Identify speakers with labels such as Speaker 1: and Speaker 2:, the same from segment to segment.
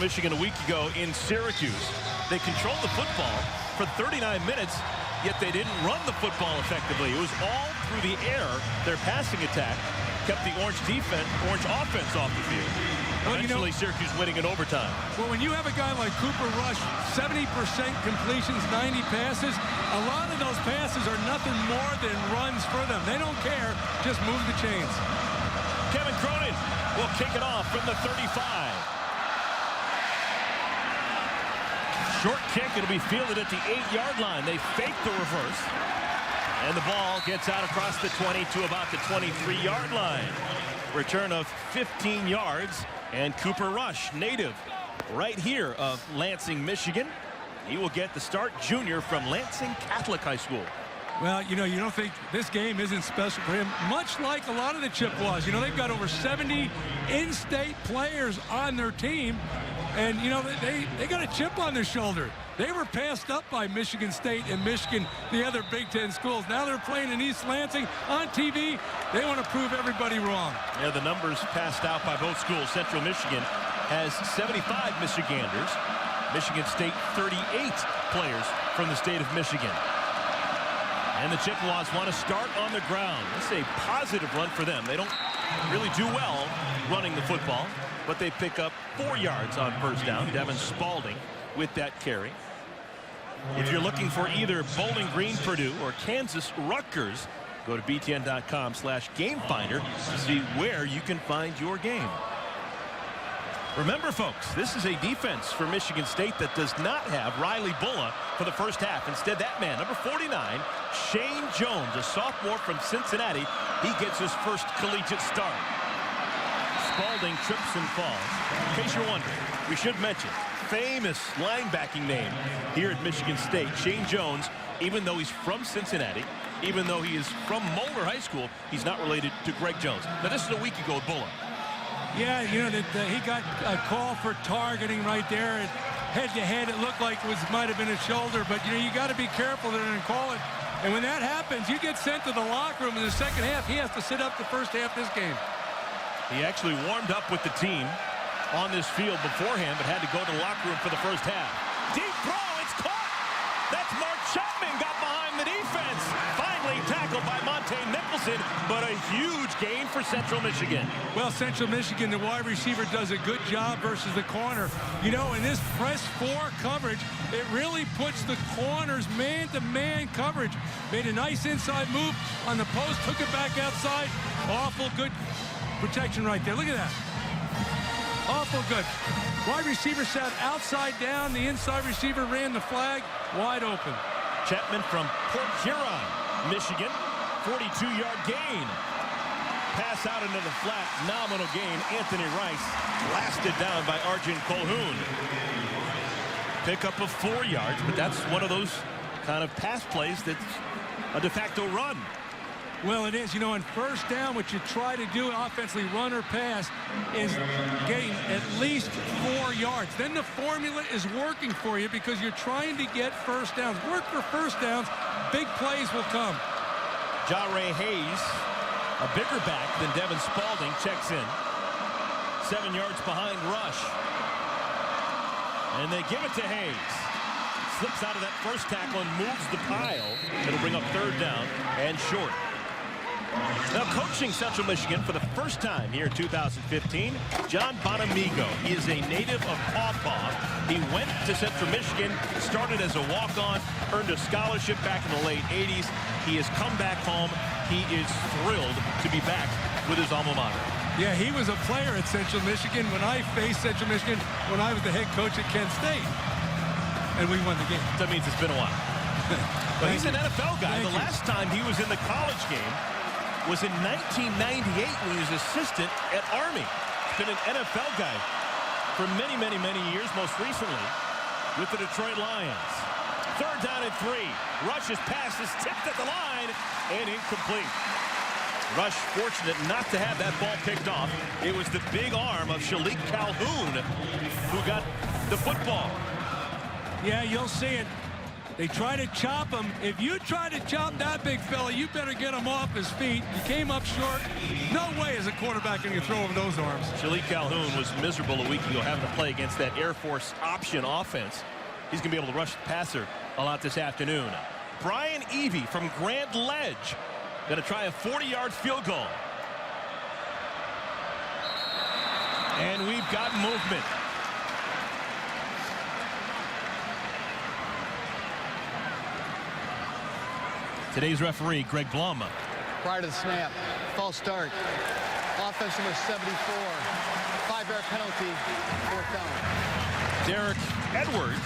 Speaker 1: Michigan a week ago in Syracuse. They controlled the football for 39 minutes, yet they didn't run the football effectively. It was all through the air. Their passing attack kept the orange offense off the field.
Speaker 2: Well,
Speaker 1: Eventually, Syracuse winning in overtime.
Speaker 2: Well, when you have a guy like Cooper Rush, 70% completions, 90 passes, a lot of those passes are nothing more than runs for them. They don't care. Just move the chains.
Speaker 1: Kevin Cronin will kick it off from the 35. Short kick. It'll be fielded at the 8-yard line. They fake the reverse. And the ball gets out across the 20 to about the 23-yard line. Return of 15 yards. And Cooper Rush, native right here of Lansing, Michigan. He will get the start, junior from Lansing Catholic High School.
Speaker 2: Well, you don't think this game isn't special for him, much like a lot of the Chippewas. They've got over 70 in-state players on their team, and, they got a chip on their shoulder. They were passed up by Michigan State and Michigan, the other Big Ten schools. Now they're playing in East Lansing on TV. They want to prove everybody wrong.
Speaker 1: Yeah, the numbers passed out by both schools. Central Michigan has 75 Michiganders. Michigan State, 38 players from the state of Michigan. And the Chippewas want to start on the ground. It's a positive run for them. They don't really do well running the football, but they pick up 4 yards on first down. Devin Spalding with that carry. If you're looking for either Bowling Green, Purdue, or Kansas, Rutgers, go to btn.com/gamefinder to see where you can find your game. Remember, folks, this is a defense for Michigan State that does not have Riley Bulla for the first half. Instead, that man, number 49, Shane Jones, a sophomore from Cincinnati, he gets his first collegiate start. Spalding trips and falls. In case you're wondering, we should mention, famous linebacking name here at Michigan State, Shane Jones. Even though he's from Cincinnati, even though he is from Moeller High School, he's not related to Greg Jones. Now, this is a week ago with Bulla.
Speaker 2: Yeah, he got a call for targeting right there. And head-to-head, it looked like it might have been a shoulder. But, you got to be careful there and call it. And when that happens, you get sent to the locker room in the second half. He has to sit up the first half of this game.
Speaker 1: He actually warmed up with the team on this field beforehand, but had to go to the locker room for the first half. Deep throw, it's caught! That's Mark Chapman got behind the defense. Finally tackled by Monte Nicholson, but a huge gain for Central Michigan.
Speaker 2: Well, Central Michigan, the wide receiver does a good job versus the corner. In this press 4 coverage, it really puts the corners man-to-man coverage. Made a nice inside move on the post, took it back outside. Awful good protection right there. Look at that. Awful good. Wide receiver sat outside down. The inside receiver ran the flag wide open.
Speaker 1: Chapman from Port Huron, Michigan. 42-yard gain. Pass out into the flat. Nominal gain. Anthony Rice blasted down by Arjun Colhoun. Pickup of 4 yards, but that's one of those kind of pass plays that's a de facto run.
Speaker 2: Well, it is. On first down, what you try to do offensively, run or pass, is getting at least 4 yards. Then the formula is working for you because you're trying to get first downs. Work for first downs. Big plays will come.
Speaker 1: Jare Hayes, a bigger back than Devin Spalding, checks in. 7 yards behind Rush. And they give it to Hayes. Slips out of that first tackle and moves the pile. It'll bring up third down and short. Now coaching Central Michigan for the first time here in 2015, John Bonamigo. He is a native of Paw Paw. He went to Central Michigan, started as a walk-on, earned a scholarship back in the late 80s. He has come back home. He is thrilled to be back with his alma mater.
Speaker 2: Yeah, he was a player at Central Michigan when I faced Central Michigan when I was the head coach at Kent State. And we won the game.
Speaker 1: That means it's been a while. But he's an NFL guy. The last time he was in the college game was in 1998 when he was assistant at Army. Been an NFL guy for many, many, many years, most recently with the Detroit Lions. Third down and 3. Rush's pass is tipped at the line and incomplete. Rush fortunate not to have that ball picked off. It was the big arm of Shalik Calhoun who got the football.
Speaker 2: Yeah, you'll see it. They try to chop him. If you try to chop that big fella, you better get him off his feet. He came up short. No way is a quarterback going to throw over those arms.
Speaker 1: Shalik Calhoun was miserable a week ago having to play against that Air Force option offense. He's going to be able to rush the passer a lot this afternoon. Brian Evie from Grand Ledge going to try a 40-yard field goal. And we've got movement. Today's referee, Greg Blum.
Speaker 3: Prior to the snap, false start. Offense number 74. 5-yard penalty, 4th down.
Speaker 1: Derek Edwards.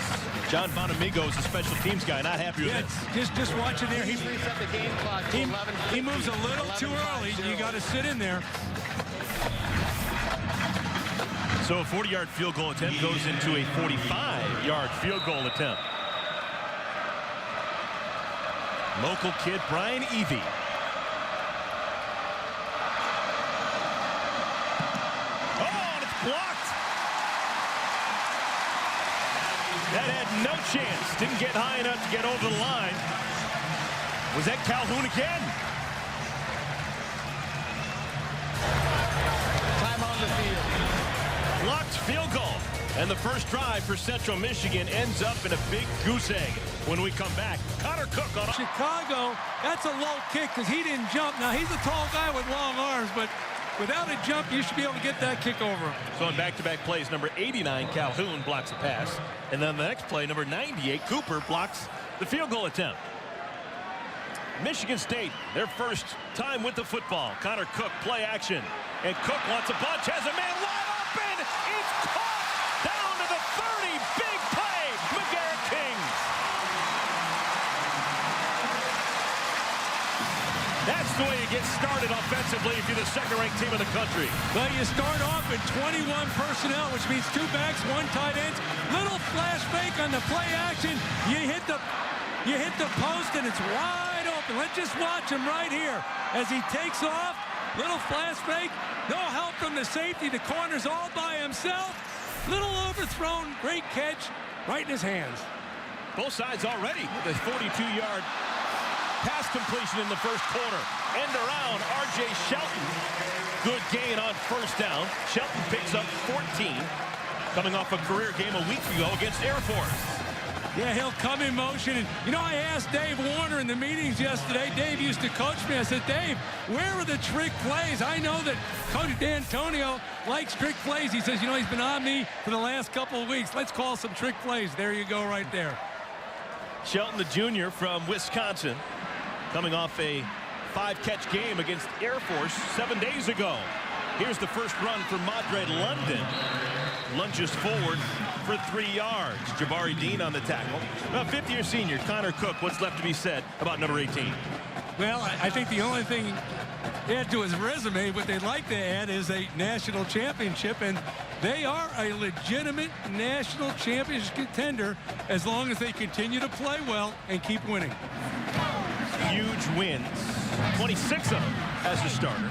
Speaker 1: John Bonamigo is a special teams guy. Not happy with this.
Speaker 2: Just watch it there.
Speaker 3: He's reset the game clock to 11.
Speaker 2: He moves a little too early. You got to sit in there.
Speaker 1: So a 40-yard field goal attempt goes into a 45-yard field goal attempt. Local kid Brian Evie. Oh, and it's blocked. That had no chance. Didn't get high enough to get over the line. Was that Calhoun again?
Speaker 3: Time on the field.
Speaker 1: Blocked field goal. And the first drive for Central Michigan ends up in a big goose egg. When we come back, Connor Cook on
Speaker 2: Chicago. That's a low kick because he didn't jump. Now, he's a tall guy with long arms, but without a jump, you should be able to get that kick over.
Speaker 1: So in back-to-back plays, number 89, Calhoun, blocks a pass. And then the next play, number 98, Cooper, blocks the field goal attempt. Michigan State, their first time with the football. Connor Cook, play action. And Cook wants a bunch, has a man wide open. It's caught down to the 30. Big play, McGarrett Kings. That's the way you get started offensively if you're the second-ranked team in the country.
Speaker 2: Well, you start off with 21 personnel, which means 2 backs, 1 tight end. Little flash fake on the play action. You hit the post, and it's wide open. Let's just watch him right here as he takes off. Little flash fake. No help from the safety. The corner's all by himself. Little overthrown. Great catch. Right in his hands.
Speaker 1: Both sides already with a 42-yard pass completion in the first quarter. End around R.J. Shelton. Good gain on first down. Shelton picks up 14. Coming off a career game a week ago against Air Force.
Speaker 2: Yeah, he'll come in motion. And, you know, I asked Dave Warner in the meetings yesterday. Dave used to coach me. I said, Dave, where are the trick plays? I know that Coach D'Antonio likes trick plays. He says, you know, he's been on me for the last couple of weeks. Let's call some trick plays. There you go right there.
Speaker 1: Shelton, the junior from Wisconsin, coming off a 5-catch game against Air Force 7 days ago. Here's the first run for Madre London. Lunges forward for 3 yards. Jabari Dean on the tackle. Now, 5th-year senior Connor Cook. What's left to be said about number 18?
Speaker 2: Well, I think the only thing add to his resume, what they'd like to add is a national championship, and they are a legitimate national championship contender as long as they continue to play well and keep winning.
Speaker 1: Huge wins, 26 of them as a starter.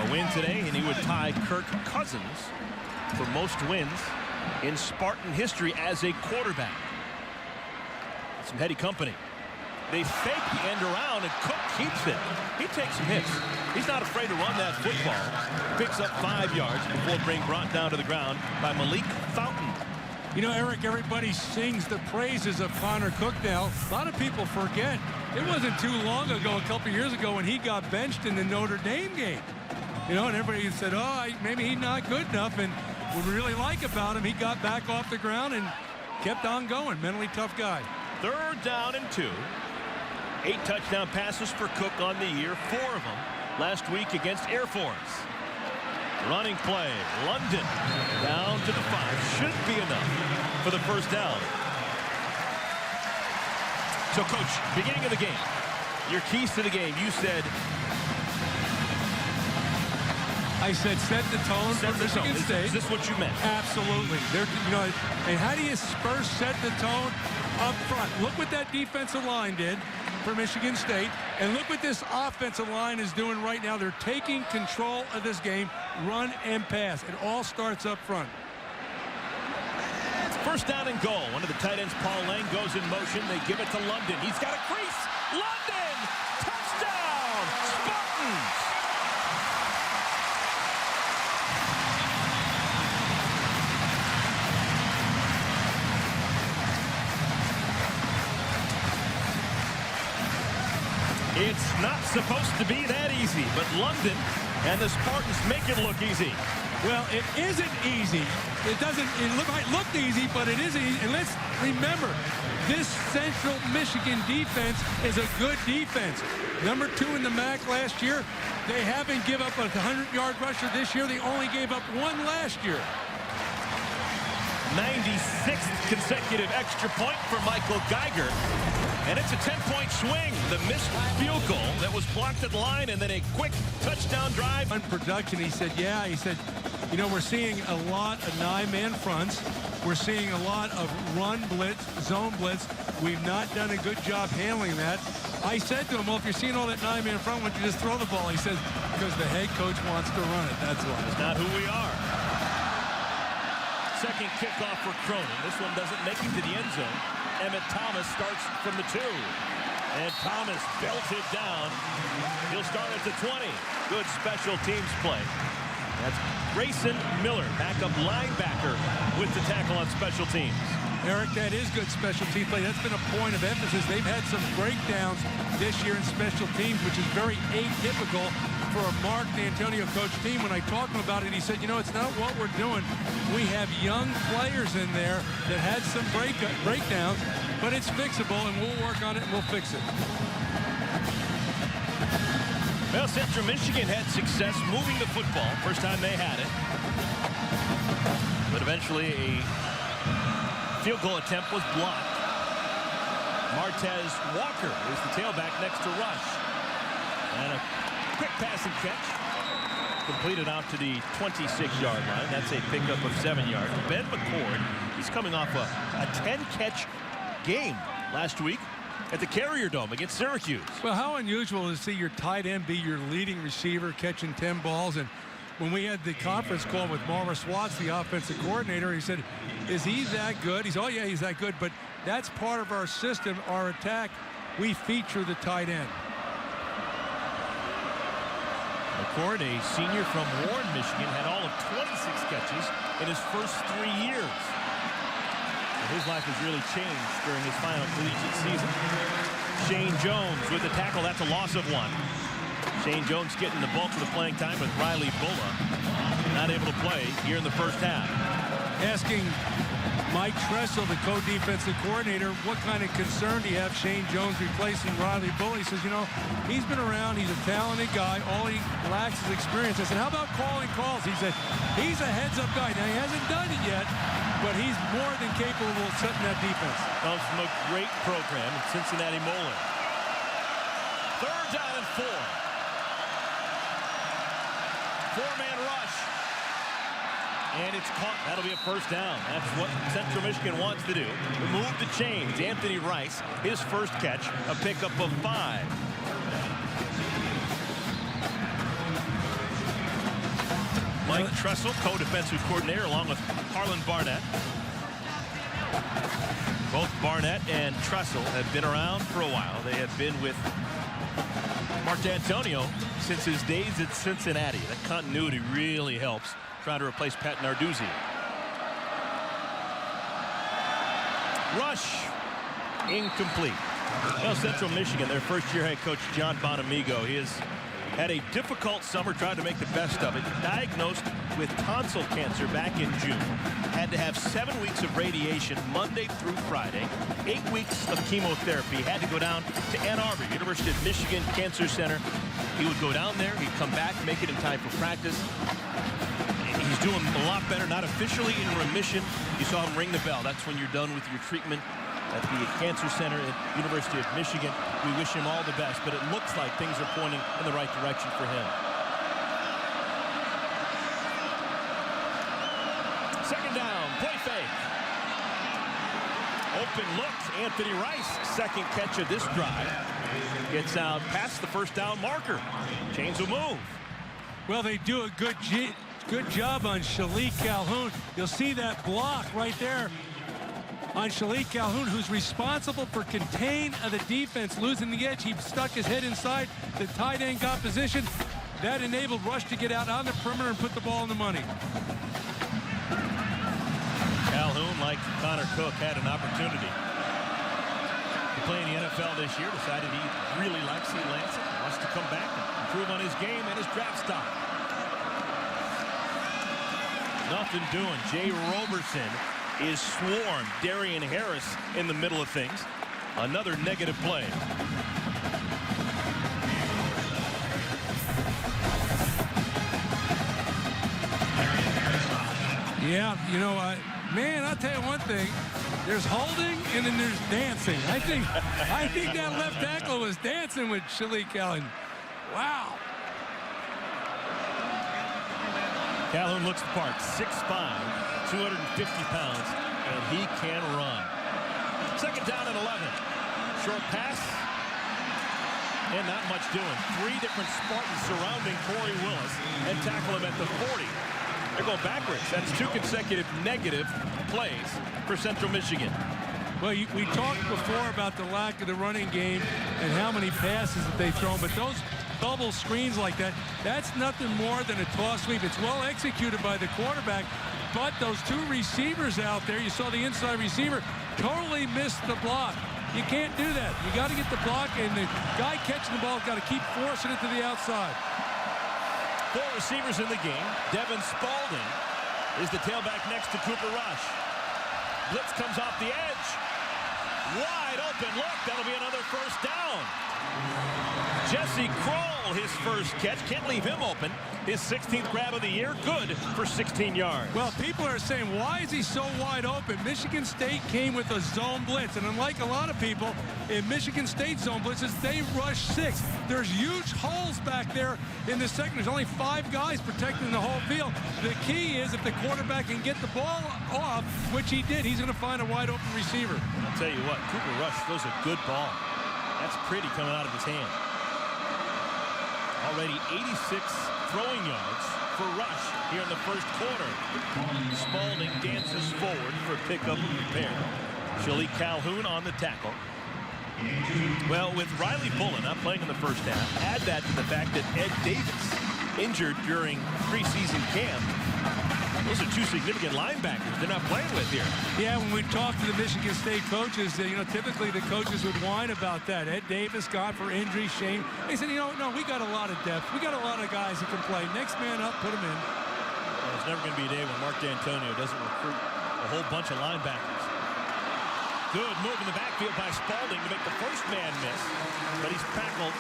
Speaker 1: A win today, and he would tie Kirk Cousins for most wins in Spartan history as a quarterback. Some heady company. They fake the end around, and Cook keeps it. He takes some hits. He's not afraid to run that football. Picks up 5 yards before being brought down to the ground by Malik Fountain.
Speaker 2: You know, Eric, everybody sings the praises of Connor Cook now. A lot of people forget. It wasn't too long ago, a couple years ago, when he got benched in the Notre Dame game. You know, and everybody said, oh, maybe he's not good enough. And what we really like about him, he got back off the ground and kept on going. Mentally tough guy.
Speaker 1: 3rd down and 2. 8 touchdown passes for Cook on the year, 4 of them last week against Air Force. Running play, London down to the 5. Should be enough for the first down. So, Coach, beginning of the game, your keys to the game, you said...
Speaker 2: I said set the tone for Michigan State.
Speaker 1: Is this what you meant?
Speaker 2: Absolutely. You know, and how do you first set the tone up front? Look what that defensive line did for Michigan State, and look what this offensive line is doing right now. They're taking control of this game, run and pass. It all starts up front.
Speaker 1: First down and goal. One of the tight ends, Paul Lang, goes in motion. They give it to London. He's got a crease. London! Touchdown! Spartans! It's not supposed to be that easy, but London and the Spartans make it look easy.
Speaker 2: Well, it isn't easy. It might look easy, but it isn't easy. And let's remember, this Central Michigan defense is a good defense. Number 2 in the MAC last year. They haven't given up a 100-yard rusher this year. They only gave up 1 last year.
Speaker 1: 96th consecutive extra point for Michael Geiger. And it's a 10-point swing. The missed field goal that was blocked at the line, and then a quick touchdown drive.
Speaker 2: On production, he said, you know, we're seeing a lot of 9-man fronts. We're seeing a lot of run blitz, zone blitz. We've not done a good job handling that. I said to him, well, if you're seeing all that 9-man front, why don't you just throw the ball? He says, because the head coach wants to run it. That's why.
Speaker 1: It's not who we are. Second kickoff for Cronin. This one doesn't make it to the end zone. Emmett Thomas starts from the 2. And Thomas belted down. He'll start at the 20. Good special teams play. That's Grayson Miller, backup linebacker, with the tackle on special teams.
Speaker 2: Eric, that is good special team play. That's been a point of emphasis. They've had some breakdowns this year in special teams, which is very atypical for a Mark D'Antonio coach team. When I talked to him about it, he said, you know, it's not what we're doing. We have young players in there that had some breakdowns, but it's fixable, and we'll work on it, and we'll fix it.
Speaker 1: Well, Central Michigan had success moving the football. First time they had it. But eventually a field goal attempt was blocked. Martez Walker is the tailback next to Rush. And a quick pass and catch. Completed out to the 26-yard line. That's a pickup of 7 yards. Ben McCord, he's coming off a 10-catch game last week at the Carrier Dome against Syracuse.
Speaker 2: Well, how unusual to see your tight end be your leading receiver catching 10 balls. And when we had the conference call with Morris Watts, the offensive coordinator, he said, is he that good? He said, oh, yeah, he's that good. But that's part of our system, our attack. We feature the tight end.
Speaker 1: McCord, a senior from Warren, Michigan, had all of 26 catches in his first 3 years. His life has really changed during his final collegiate season. Shane Jones with the tackle. That's a loss of 1. Shane Jones getting the bulk of the playing time with Riley Bulla. Not able to play here in the first half.
Speaker 2: Asking Mike Tressel, the co-defensive coordinator, what kind of concern do you have Shane Jones replacing Riley Bulla? He says, you know, he's been around. He's a talented guy. All he lacks is experience. I said, how about calling calls? He said, he's a heads-up guy. Now, he hasn't done it yet, but he's more than capable of setting that defense.
Speaker 1: Comes from a great program in Cincinnati Moeller. Third down and 4. 4-man rush. And it's caught. That'll be a first down. That's what Central Michigan wants to do. Remove the chains. Anthony Rice, his first catch, a pickup of 5. Mike Tressel, co-defensive coordinator, along with Harlan Barnett. Both Barnett and Tressel have been around for a while. They have been with Mark D'Antonio since his days at Cincinnati. That continuity really helps trying to replace Pat Narduzzi. Rush incomplete. Well, Central Michigan, their first-year head coach John Bonamigo, he has had a difficult summer, tried to make the best of it. Diagnosed with tonsil cancer back in June. Had to have 7 weeks of radiation Monday through Friday. 8 weeks of chemotherapy. Had to go down to Ann Arbor, University of Michigan Cancer Center. He would go down there, he'd come back, make it in time for practice. He's doing a lot better, not officially in remission. You saw him ring the bell. That's when you're done with your treatment at the Cancer Center at University of Michigan. We wish him all the best, but it looks like things are pointing in the right direction for him. Second down, play fake. Open look, Anthony Rice, second catch of this drive. Gets out past the first down marker. Chains will move.
Speaker 2: Well, they do a good job on Shalik Calhoun. You'll see that block right there. on Shalik Calhoun, who's responsible for contain of the defense, losing the edge. He stuck his head inside. The tight end got position. That enabled Rush to get out on the perimeter and put the ball in the money.
Speaker 1: Calhoun, like Connor Cook, had an opportunity to play in the NFL this year. Decided he really likes St. Lansing. Wants to come back and improve on his game and his draft stock. Nothing doing. Jay Roberson is swarmed. Darian Harris in the middle of things. Another negative play.
Speaker 2: Yeah, you know, man, I'll tell you one thing. There's holding and then there's dancing. I think that left tackle was dancing with Shalik Calhoun. Wow.
Speaker 1: Calhoun looks the part. 6'5", 250 pounds, and he can run. Second down and 11. Short pass. And not much doing. 3 different Spartans surrounding Corey Willis and tackle him at the 40. They're going backwards. That's 2 consecutive negative plays for Central Michigan.
Speaker 2: Well, we talked before about the lack of the running game and how many passes that they've thrown, but those bubble screens like that, that's nothing more than a toss sweep. It's well executed by the quarterback, but those 2 receivers out there, you saw the inside receiver, totally missed the block. You can't do that. You got to get the block, and the guy catching the ball has got to keep forcing it to the outside.
Speaker 1: 4 receivers in the game. Devin Spalding is the tailback next to Cooper Rush. Blitz comes off the edge. Wide open look. That'll be another first down. Jesse Kroll, his first catch. Can't leave him open. His 16th grab of the year. Good for 16 yards.
Speaker 2: Well, people are saying, why is he so wide open? Michigan State came with a zone blitz. And unlike a lot of people, in Michigan State zone blitzes, they rush 6. There's huge holes back there in the second. There's only 5 guys protecting the whole field. The key is if the quarterback can get the ball off, which he did, he's going to find a wide open receiver.
Speaker 1: I'll tell you what, Cooper Rush throws a good ball. That's pretty coming out of his hand. Already 86 throwing yards for Rush here in the first quarter. Spalding dances forward for pickup and repair. Shalik Calhoun on the tackle. Well, with Riley Bullen not playing in the first half, add that to the fact that Ed Davis injured during preseason camp. Those are 2 significant linebackers they're not playing with here.
Speaker 2: Yeah, when we talk to the Michigan State coaches, you know, typically the coaches would whine about that. Ed Davis gone for injury, Shane. They said, you know, no, we got a lot of depth. We got a lot of guys that can play. Next man up, put them in.
Speaker 1: Well, there's never going to be a day when Mark D'Antonio doesn't recruit a whole bunch of linebackers. Good move in the backfield by Spalding to make the first man miss, but he's tackled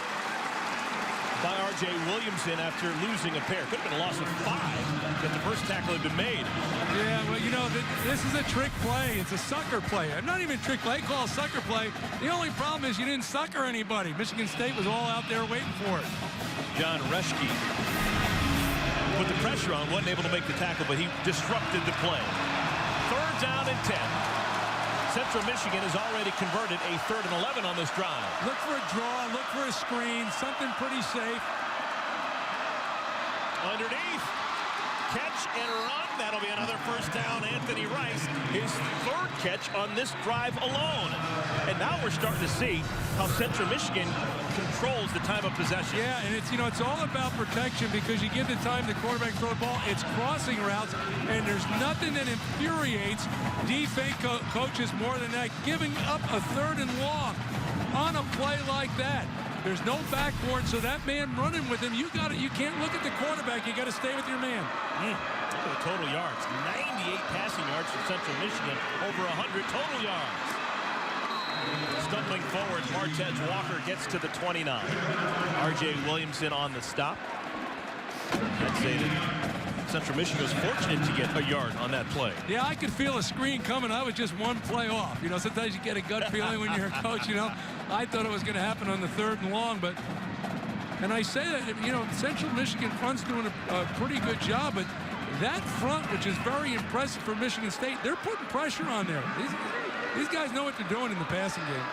Speaker 1: by R.J. Williamson after losing a pair. Could have been a loss of 5 if the first tackle had been made.
Speaker 2: Yeah, well, you know, this is a trick play. It's a sucker play. Not even trick play. Call a sucker play. The only problem is you didn't sucker anybody. Michigan State was all out there waiting for it.
Speaker 1: John Reschke put the pressure on, wasn't able to make the tackle, but he disrupted the play. 3rd down and 10. Central Michigan has already converted a 3rd and 11 on this drive.
Speaker 2: Look for a draw, look for a screen, something pretty safe.
Speaker 1: Underneath, catch and run. That'll be another first down. Anthony Rice, his 3rd catch on this drive alone. And now we're starting to see how Central Michigan controls the time of possession.
Speaker 2: Yeah, and it's, you know, it's all about protection because you give the time the quarterback to throw the ball. It's crossing routes, and there's nothing that infuriates defense coaches more than that, giving up a 3rd and long on a play like that. There's no backboard, so that man running with him, you can't look at the quarterback. You got to stay with your man.
Speaker 1: Look at the total yards. 98 passing yards for Central Michigan, over 100 total yards. Stumbling forward, Martez Walker gets to the 29. R.J. Williamson on the stop. I'd say that Central Michigan was fortunate to get a yard on that play.
Speaker 2: Yeah, I could feel a screen coming. I was just 1 play off. You know, sometimes you get a gut feeling when you're a coach, you know. I thought it was going to happen on the 3rd and long, but, and I say that, you know, Central Michigan front's doing a pretty good job, but that front, which is very impressive for Michigan State, they're putting pressure on there. These guys know what they're doing in the passing game.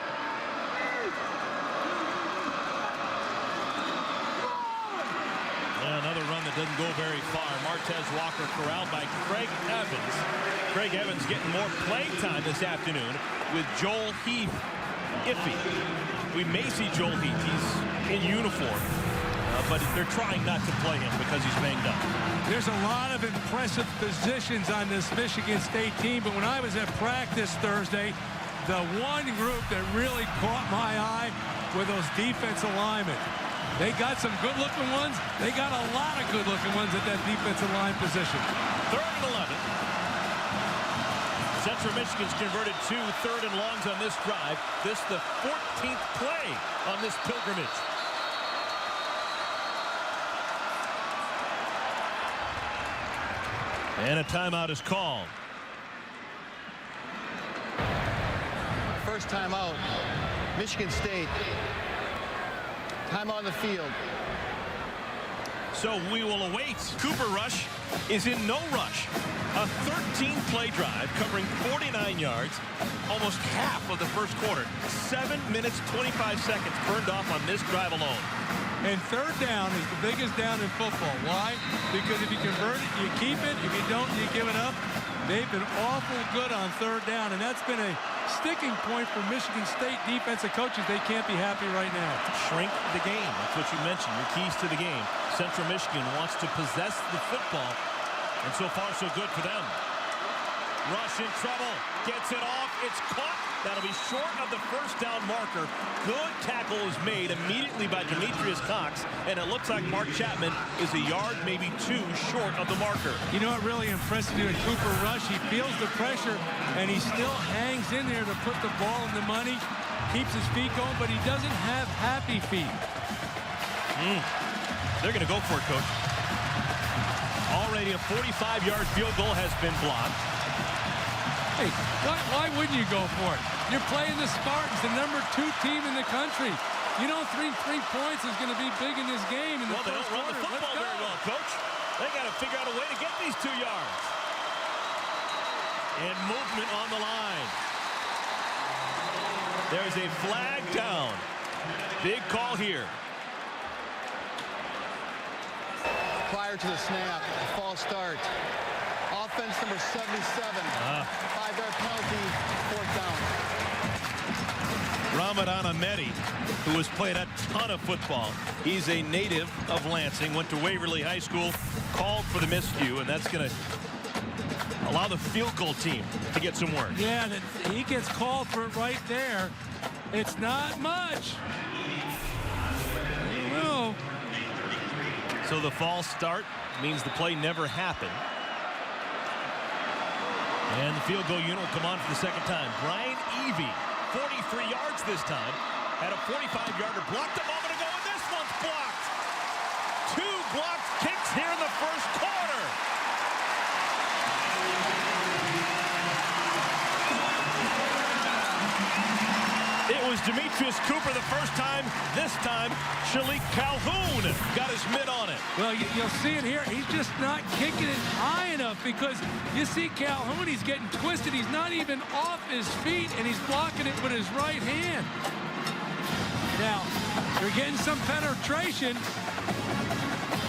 Speaker 1: Another run that it doesn't go very far. Martez Walker corralled by Craig Evans. Craig Evans getting more play time this afternoon with Joel Heath iffy. We may see Joel Heath. He's in uniform. But they're trying not to play him because he's banged up.
Speaker 2: There's a lot of impressive positions on this Michigan State team, but when I was at practice Thursday, the one group that really caught my eye were those defensive linemen. They got some good-looking ones. They got a lot of good-looking ones at that defensive line position.
Speaker 1: 3rd and 11. Central Michigan's converted 2 3rd and longs on this drive. This the 14th play on this pilgrimage. And a timeout is called.
Speaker 3: First timeout, Michigan State. Timeout on the field.
Speaker 1: So we will await. Cooper Rush is in no rush. A 13-play drive covering 49 yards, almost half of the first quarter. 7 minutes, 25 seconds burned off on this drive alone.
Speaker 2: And 3rd down is the biggest down in football. Why? Because if you convert it, you keep it. If you don't, you give it up. They've been awful good on 3rd down, and that's been a sticking point for Michigan State defensive coaches. They can't be happy right now.
Speaker 1: Shrink the game. That's what you mentioned. Your keys to the game. Central Michigan wants to possess the football, and so far so good for them. Rush in trouble. Gets it off. It's caught. That'll be short of the first down marker. Good tackle is made immediately by Demetrius Cox, and it looks like Mark Chapman is a yard, maybe 2 short of the marker.
Speaker 2: You know what really impressed me with Cooper Rush? He feels the pressure, and he still hangs in there to put the ball in the money, keeps his feet going, but he doesn't have happy feet.
Speaker 1: They're going to go for it, Coach. Already a 45-yard field goal has been blocked.
Speaker 2: Hey, why wouldn't you go for it? You're playing the Spartans, the #2 team in the country. You know, three points is going to be big in this game. In the
Speaker 1: well, they don't run the football very well, Coach. They got to figure out a way to get these 2 yards. And movement on the line. There's a flag down. Big call here.
Speaker 3: Prior to the snap, a false start. Offense number 77. 5-yard penalty, 4th down.
Speaker 1: Ramadan Ahmedi, who has played a ton of football. He's a native of Lansing, went to Waverly High School, called for the miscue, and that's going to allow the field goal team to get some work.
Speaker 2: Yeah, he gets called for it right there. It's not much. Well,
Speaker 1: so the false start means the play never happened. And the field goal unit will come on for the second time. Brian Evie, 43 yards this time. Had a 45-yarder blocked a moment ago, and this one's blocked. 2 blocked kicks here in the first quarter. It was Demetrius Cooper the first time. This time, Shalik Calhoun got his mitt on it.
Speaker 2: Well, you'll see it here. He's just not kicking it high enough because you see Calhoun, he's getting twisted. He's not even off his feet, and he's blocking it with his right hand. Now, they're getting some penetration.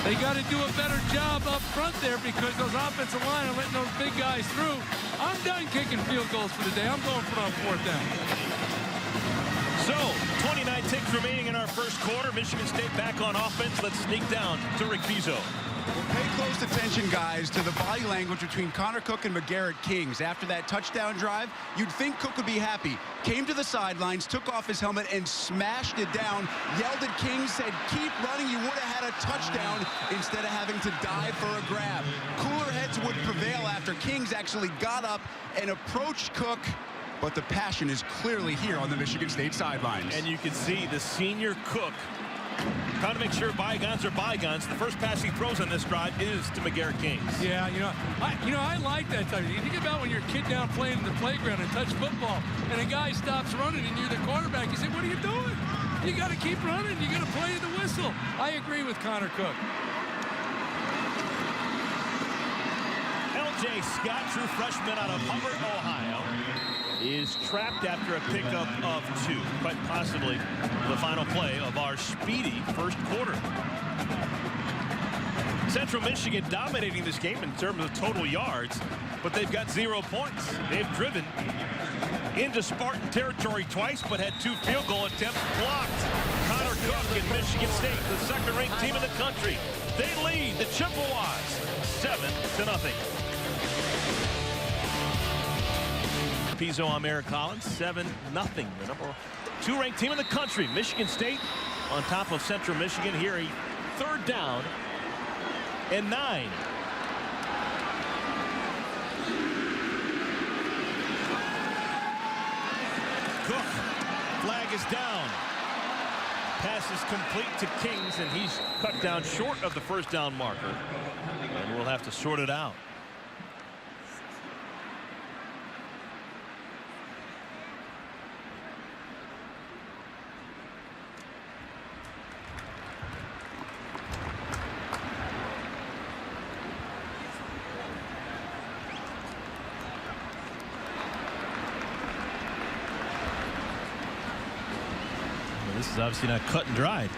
Speaker 2: They got to do a better job up front there because those offensive line are letting those big guys through. I'm done kicking field goals for the day. I'm going for it on 4th down.
Speaker 1: So, 29 ticks remaining in our first quarter. Michigan State back on offense. Let's sneak down to Rick Bezo.
Speaker 4: Well, pay close attention, guys, to the body language between Connor Cook and McGarrett Kings. After that touchdown drive, you'd think Cook would be happy. Came to the sidelines, took off his helmet, and smashed it down. Yelled at Kings, said, keep running. You would have had a touchdown instead of having to dive for a grab. Cooler heads would prevail after Kings actually got up and approached Cook. But the passion is clearly here on the Michigan State sidelines.
Speaker 1: And you can see the senior Cook trying to make sure bygones are bygones. The first pass he throws on this drive is to McGarrett Kings.
Speaker 2: Yeah, I like that type. You think about when you're a kid down playing in the playground and touch football, and a guy stops running and you're the quarterback. You say, what are you doing? You got to keep running. You got to play the whistle. I agree with Connor Cook.
Speaker 1: L.J. Scott, true freshman out of Hubbard, Ohio, is trapped after a pickup of 2. Quite possibly the final play of our speedy first quarter. Central Michigan dominating this game in terms of total yards, but they've got 0 points. They've driven into Spartan territory twice, but had 2 field goal attempts blocked. Connor Cook in Michigan State, the second-ranked team in the country. They lead the Chippewas 7-0. Pizzo on Merrick Collins, 7-0. The number 2 ranked team in the country. Michigan State on top of Central Michigan. Here a 3rd down and 9. Cook, flag is down. Pass is complete to Kings, and he's cut down short of the 1st down marker. And we'll have to sort it out. This is obviously not cut and dried.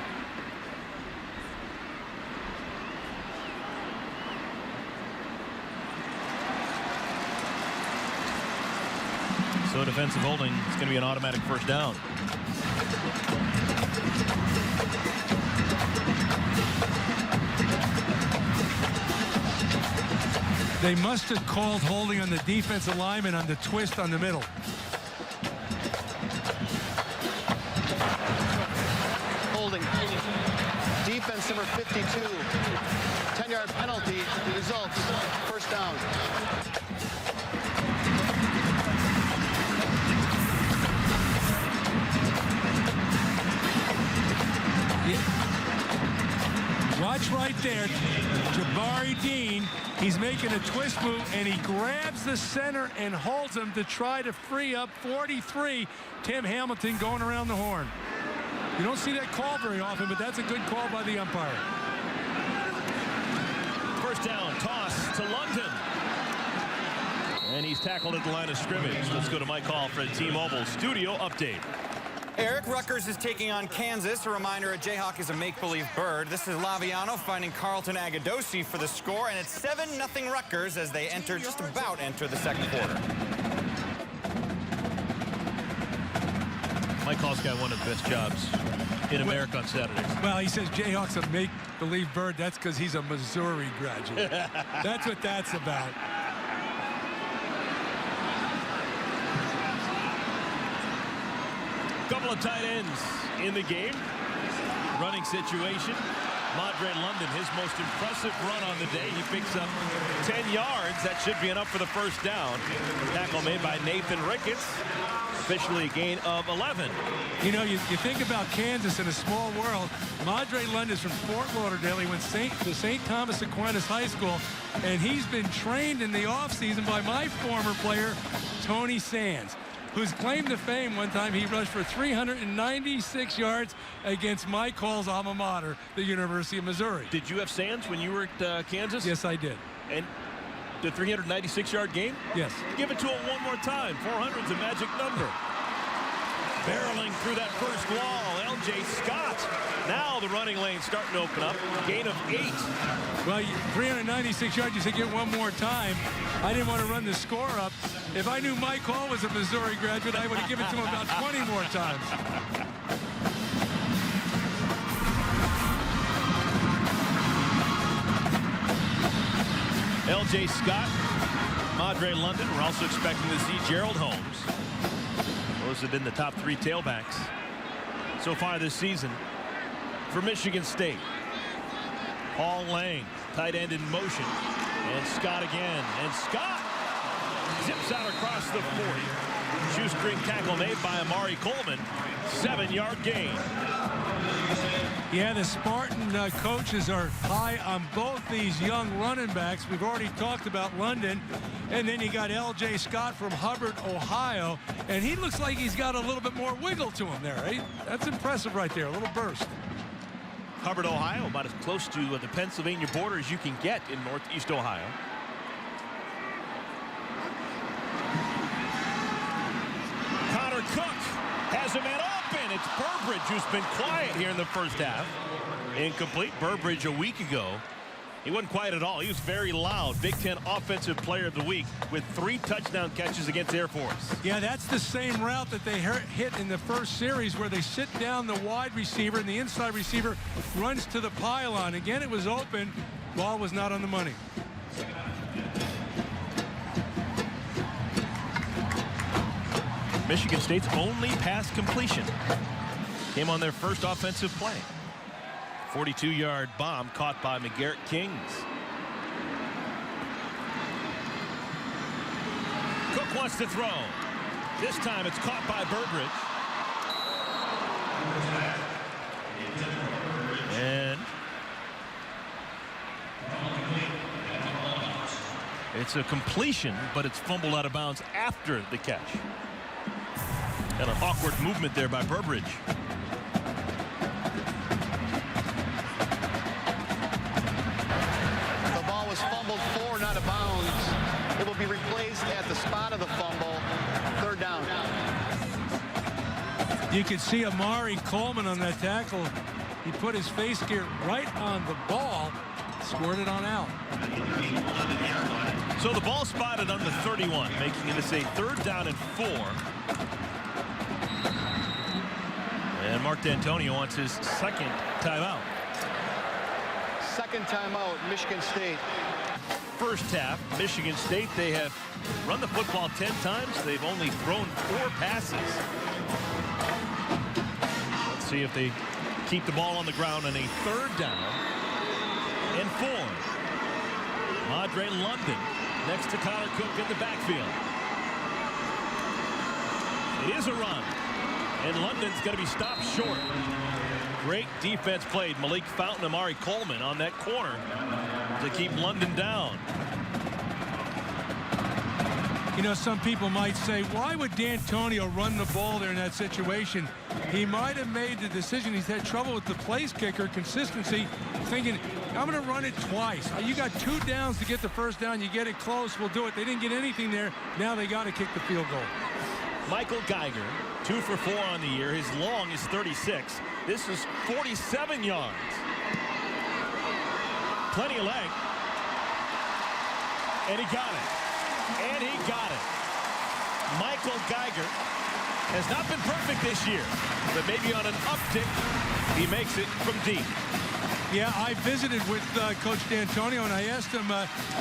Speaker 1: So defensive holding, it's going to be an automatic 1st down.
Speaker 2: They must have called holding on the defensive lineman on the twist on the middle.
Speaker 3: Defense number 52. 10-yard penalty. Results 1st down.
Speaker 2: Watch right there. Jabari Dean, he's making a twist move, and he grabs the center and holds him to try to free up 43. Tim Hamilton going around the horn. You don't see that call very often, but that's a good call by the umpire.
Speaker 1: 1st down, toss to London. And he's tackled at the line of scrimmage. Let's go to Mike Hall for the T-Mobile studio update.
Speaker 5: Eric, Rutgers is taking on Kansas. A reminder, a Jayhawk is a make-believe bird. This is Laviano finding Carlton Agadosi for the score, and it's 7-0 Rutgers as they enter, just about enter the 2nd quarter.
Speaker 1: Mike Hall's got one of the best jobs in America on Saturdays.
Speaker 2: Well, he says Jayhawk's a make-believe bird. That's because he's a Missouri graduate. That's what that's about.
Speaker 1: Couple of tight ends in the game. Running situation. Madre London, his most impressive run on the day. He picks up 10 yards. That should be enough for the 1st down. Tackle made by Nathan Ricketts. Officially a gain of 11.
Speaker 2: You know, you think about Kansas in a small world. Madre London's from Fort Lauderdale. He went to St. Thomas Aquinas High School, and he's been trained in the offseason by my former player, Tony Sands, whose claim to fame one time he rushed for 396 yards against Mike Hall's alma mater, the University of Missouri.
Speaker 1: Did you have Sands when you were at Kansas?
Speaker 2: Yes, I did.
Speaker 1: And the 396-yard game?
Speaker 2: Yes.
Speaker 1: Give it to him one more time. 400's a magic number. Barreling through that first wall, L.J. Scott. Now the running lane starting to open up. Gain of 8.
Speaker 2: Well, 396 yards, you said get one more time. I didn't want to run the score up. If I knew Mike Hall was a Missouri graduate, I would have given it to him about 20 more times.
Speaker 1: L.J. Scott, Madre London. We're also expecting to see Gerald Holmes. Those have been the top 3 tailbacks so far this season for Michigan State. Paul Lang, tight end in motion. And Scott again. And Scott zips out across the 40. Shoestring tackle made by Amari Coleman. 7-yard gain.
Speaker 2: Yeah, the Spartan coaches are high on both these young running backs. We've already talked about London. And then you got L.J. Scott from Hubbard, Ohio. And he looks like he's got a little bit more wiggle to him there. Right? That's impressive right there, a little burst.
Speaker 1: Hubbard, Ohio, about as close to the Pennsylvania border as you can get in Northeast Ohio. Connor Cook has a man open. It's Burbridge, who's been quiet here in the first half. Incomplete. Burbridge a week ago He wasn't quiet at all. He was very loud. Big Ten Offensive Player of the Week with 3 touchdown catches against Air Force.
Speaker 2: Yeah, that's the same route that they hit in the first series where they sit down the wide receiver and the inside receiver runs to the pylon. Again, it was open. Ball was not on the money.
Speaker 1: Michigan State's only pass completion came on their first offensive play. 42-yard bomb caught by McGarrett Kings. Cook wants to throw. This time it's caught by Burbridge. And it's a completion, but it's fumbled out of bounds after the catch. And an awkward movement there by Burbridge.
Speaker 3: The ball was fumbled forward, not out of bounds. It will be replaced at the spot of the fumble. 3rd down.
Speaker 2: You could see Amari Coleman on that tackle. He put his face gear right on the ball, scored it on out.
Speaker 1: So the ball spotted on the 31, making it a 3rd down and 4. And Mark D'Antonio wants his 2nd timeout.
Speaker 3: 2nd timeout, Michigan State.
Speaker 1: First half, Michigan State, they have run the football 10 times. They've only thrown 4 passes. Let's see if they keep the ball on the ground on a 3rd down and 4. Andre London next to Connor Cook in the backfield. It is a run. And London's going to be stopped short. Great defense played. Malik Fountain, Amari Coleman on that corner to keep London down.
Speaker 2: You know, some people might say, why would D'Antonio run the ball there in that situation? He might have made the decision. He's had trouble with the place kicker consistency, thinking, I'm going to run it twice. You got 2 downs to get the 1st down. You get it close, we'll do it. They didn't get anything there. Now they got to kick the field goal.
Speaker 1: Michael Geiger, 2 for 4 on the year. His long is 36. This is 47 yards. Plenty of leg. And he got it. And he got it. Michael Geiger has not been perfect this year, but maybe on an uptick, he makes it from deep.
Speaker 2: Yeah, I visited with Coach D'Antonio, and I asked him,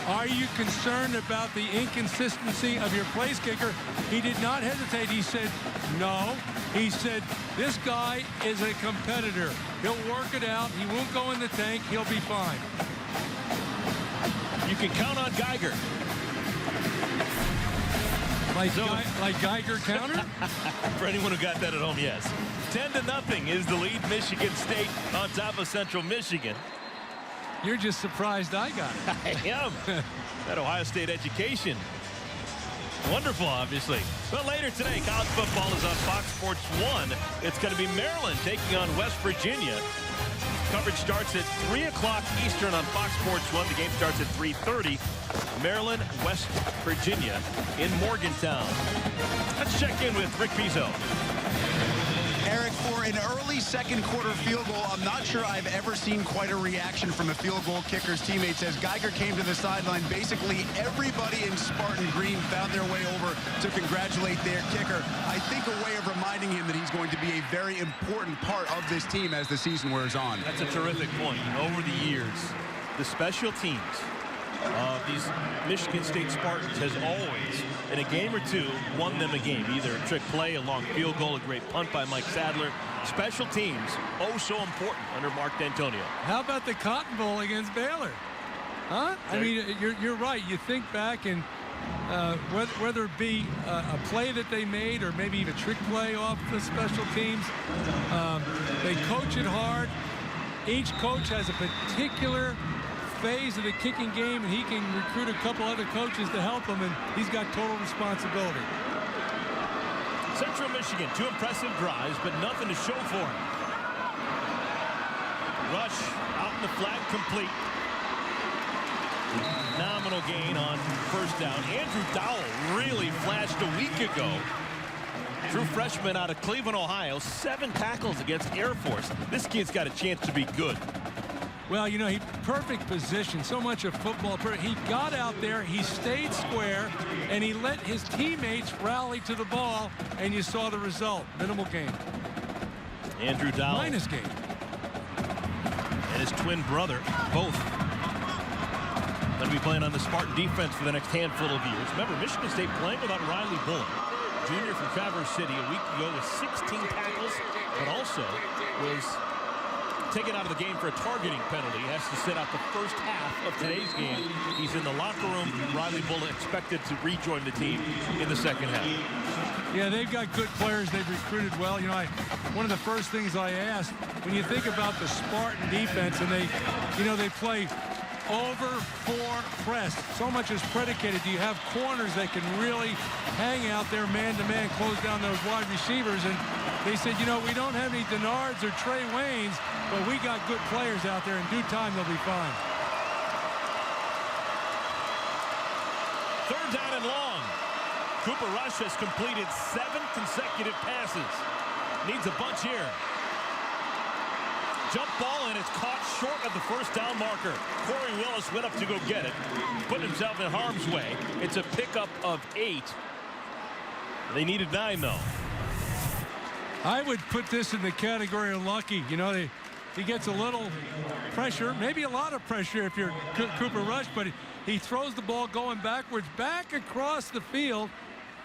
Speaker 2: are you concerned about the inconsistency of your place kicker? He did not hesitate. He said, no. He said, this guy is a competitor. He'll work it out. He won't go in the tank. He'll be fine.
Speaker 1: You can count on Geiger.
Speaker 2: Like Geiger counter?
Speaker 1: For anyone who got that at home, yes. 10-0 is the lead. Michigan State on top of Central Michigan.
Speaker 2: You're just surprised I got it.
Speaker 1: I am. That Ohio State education. Wonderful, obviously. But later today, college football is on Fox Sports 1. It's going to be Maryland taking on West Virginia. Coverage starts at 3 o'clock Eastern on Fox Sports 1. The game starts at 3:30. Maryland, West Virginia in Morgantown. Let's check in with Rick Pizzo.
Speaker 4: Eric, for an early 2nd quarter field goal, I'm not sure I've ever seen quite a reaction from a field goal kicker's teammates as Geiger came to the sideline. Basically, everybody in Spartan Green found their way over to congratulate their kicker. I think a way of reminding him that he's going to be a very important part of this team as the season wears on.
Speaker 1: That's a terrific point. Over the years, the special teams of these Michigan State Spartans has always, in a game or two, won them a game. Either a trick play, a long field goal, a great punt by Mike Sadler. Special teams, oh so important under Mark D'Antonio.
Speaker 2: How about the Cotton Bowl against Baylor? Huh? I mean, you're right. You think back and whether it be a play that they made or maybe even a trick play off the special teams, they coach it hard. Each coach has a particular phase of the kicking game, and he can recruit a couple other coaches to help him, and he's got total responsibility.
Speaker 1: Central Michigan, 2 impressive drives, but nothing to show for him. Rush out in the flat, complete. Nominal gain on 1st down. Andrew Dowell really flashed a week ago. True freshman out of Cleveland, Ohio. 7 tackles against Air Force. This kid's got a chance to be good.
Speaker 2: Well, you know, he perfect position. So much of football. He got out there, he stayed square, and he let his teammates rally to the ball, and you saw the result. Minimal gain.
Speaker 1: Andrew Dowell.
Speaker 2: Minus gain.
Speaker 1: And his twin brother, both going to be playing on the Spartan defense for the next handful of years. Remember, Michigan State playing without Riley Bullen, junior from Traverse City, a week ago with 16 tackles, but also was taken out of the game for a targeting penalty. He has to sit out the first half of today's game. He's in the locker room. Riley Bullen expected to rejoin the team in the second half.
Speaker 2: Yeah, they've got good players. They've recruited well. You know, one of the first things I asked, when you think about the Spartan defense, and they play over 4 press. So much is predicated. Do you have corners that can really hang out there man-to-man, close down those wide receivers? And they said, you know, we don't have any Denards or Trey Waynes, but we got good players out there. In due time, they'll be fine.
Speaker 1: Third down and long. Cooper Rush has completed 7 consecutive passes. Needs a bunch here. Jump ball, and it's caught short of the first down marker. Corey Willis went up to go get it, put himself in harm's way. It's a pickup of 8. They needed 9, though.
Speaker 2: I would put this in the category of lucky. You know, he gets a little pressure, maybe a lot of pressure if you're Cooper Rush, but he throws the ball going backwards, back across the field.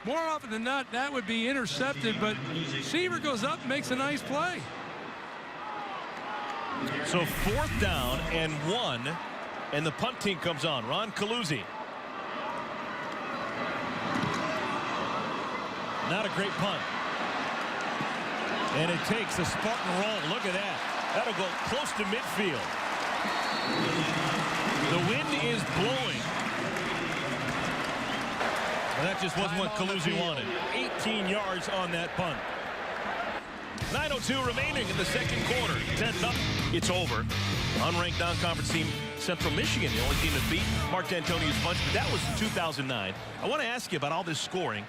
Speaker 2: More often than not, that would be intercepted, but receiver goes up and makes a nice play.
Speaker 1: So 4th down and 1, and the punt team comes on. Ron Caluzzi. Not a great punt. And it takes a Spartan roll. Look at that. That'll go close to midfield. The wind is blowing. And that just wasn't what Caluzzi wanted. 18 yards on that punt. 9:02 remaining in the second quarter. 10-0. It's over. Unranked non-conference team Central Michigan, the only team to beat Mark D'Antonio's bunch. But that was in 2009. I want to ask you about all this scoring.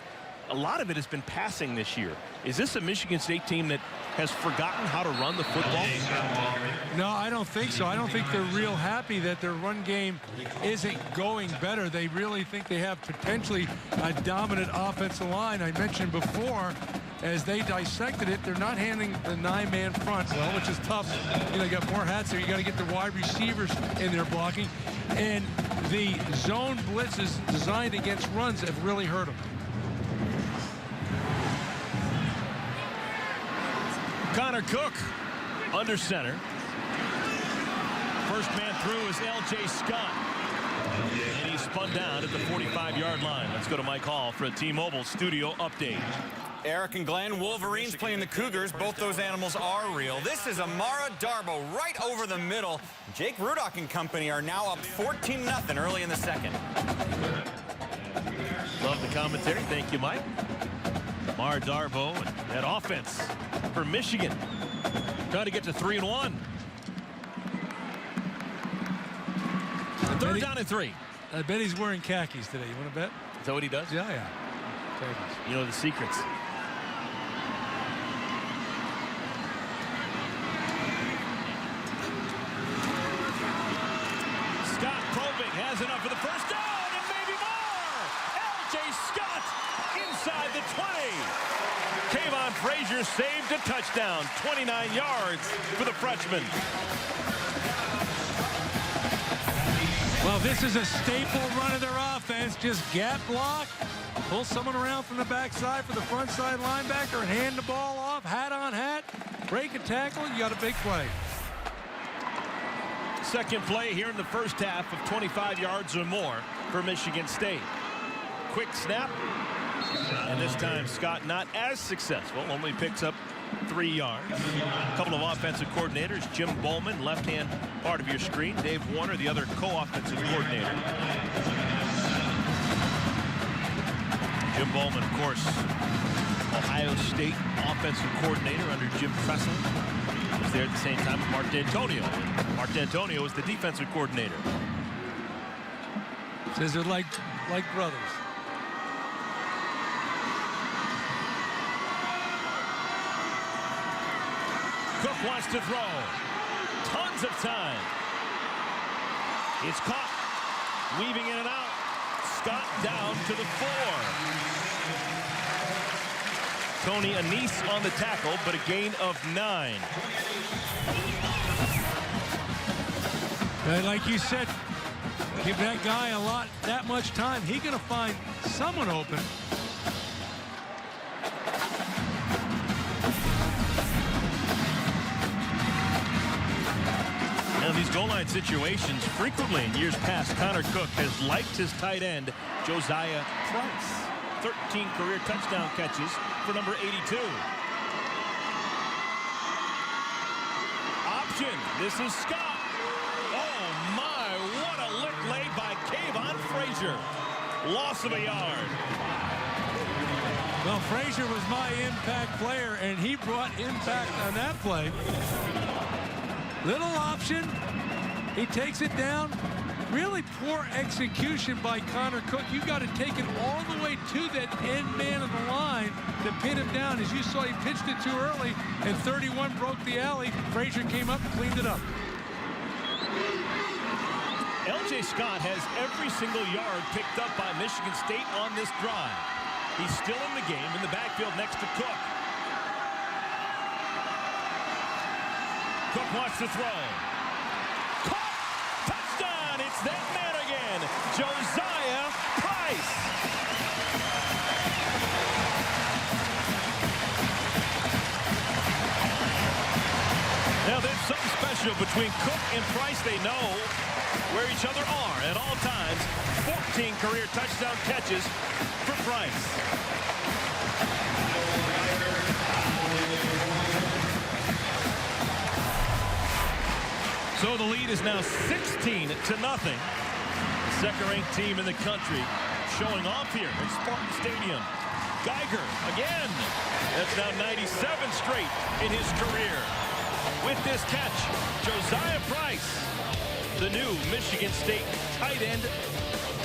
Speaker 1: A lot of it has been passing this year. Is this a Michigan State team that has forgotten how to run the football?
Speaker 2: No, I don't think so. I don't think they're real happy that their run game isn't going better. They really think they have potentially a dominant offensive line. I mentioned before, as they dissected it, they're not handling the 9-man front well, which is tough. You know, you got more hats there. You got to get the wide receivers in there blocking. And the zone blitzes designed against runs have really hurt them.
Speaker 1: Connor Cook under center. First man through is L.J. Scott. And he's spun down at the 45-yard line. Let's go to Mike Hall for a T-Mobile studio update.
Speaker 5: Eric and Glenn, Wolverines playing the Cougars. Both those animals are real. This is Amara Darbo right over the middle. Jake Rudock and company are now up 14-0 early in the second.
Speaker 1: Love the commentary. Thank you, Mike. Amara Darbo and that offense for Michigan. Trying to get to 3-1. Third down and 3.
Speaker 2: I bet he's wearing khakis today. You want to bet?
Speaker 1: Is that what he does?
Speaker 2: Yeah. Khakis.
Speaker 1: You know the secrets. Scott probing, has enough for the first down, and maybe more. L.J. Scott inside the 20. Kayvon Frazier saved a touchdown. 29 yards for the freshman.
Speaker 2: Well, this is a staple run of their offense. Just gap block, pull someone around from the backside for the front side linebacker, and hand the ball off, hat on hat, break a tackle, you got a big play.
Speaker 1: Second play here in the first half of 25 yards or more for Michigan State. Quick snap. And this time Scott not as successful, only picks up 3 yards. A couple of offensive coordinators, Jim Bowman, left-hand part of your screen, Dave Warner, the other co-offensive coordinator. Jim Bowman, of course, Ohio State offensive coordinator under Jim Tressel. Was there at the same time with Mark D'Antonio. Mark D'Antonio was the defensive coordinator.
Speaker 2: Says they're like brothers.
Speaker 1: Cook wants to throw. Tons of time. It's caught. Weaving in and out. Scott down to the 4. Tony Anise on the tackle, but a gain of 9.
Speaker 2: Like you said, give that guy that much time. He's going to find someone open.
Speaker 1: Now, these goal line situations, frequently in years past, Connor Cook has liked his tight end, Josiah Price. 13 career touchdown catches for number 82. Option. This is Scott. Oh, my. What a lick laid by Kayvon Frazier. Loss of a yard.
Speaker 2: Well, Frazier was my impact player, and he brought impact on that play. Little option. He takes it down. Really poor execution by Connor Cook. You got to take it all the way to that end man of the line to pin him down. As you saw, he pitched it too early, and 31 broke the alley. Frazier came up and cleaned it up.
Speaker 1: L.J. Scott has every single yard picked up by Michigan State on this drive. He's still in the game in the backfield next to Cook. Cook wants to throw. Caught! Touchdown! It's that man again, Josiah Price. Now there's something special between Cook and Price. They know where each other are at all times. 14 career touchdown catches for Price. So the lead is now 16-0. Second-ranked team in the country showing off here at Spartan Stadium. Geiger again. That's now 97 straight in his career. With this catch, Josiah Price, the new Michigan State tight end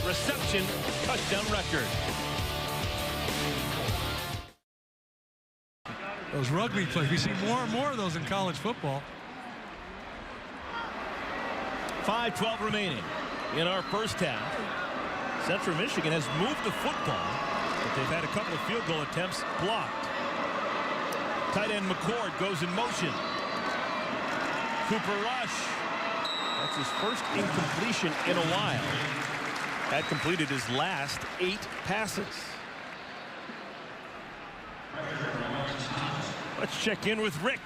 Speaker 1: reception touchdown record.
Speaker 2: Those rugby plays, we see more and more of those in college football.
Speaker 1: 5:12 remaining in our first half. Central Michigan has moved the football, but they've had a couple of field goal attempts blocked. Tight end McCord goes in motion. Cooper Rush. That's his first incompletion in a while. Had completed his last 8 passes. Let's check in with Rick.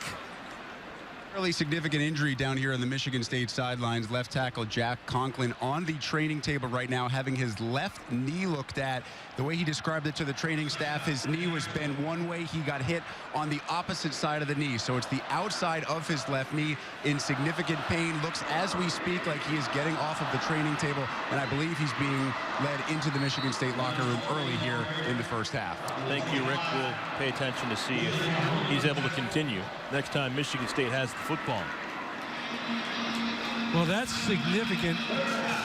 Speaker 4: Really significant injury down here on the Michigan State sidelines. Left tackle Jack Conklin on the training table right now, having his left knee looked at. The way he described it to the training staff, his knee was bent one way. He got hit on the opposite side of the knee. So it's the outside of his left knee in significant pain. Looks as we speak like he is getting off of the training table. And I believe he's being led into the Michigan State locker room early here in the first half.
Speaker 1: Thank you, Rick. We'll pay attention to see if he's able to continue next time Michigan State has the football.
Speaker 2: Well, that's significant,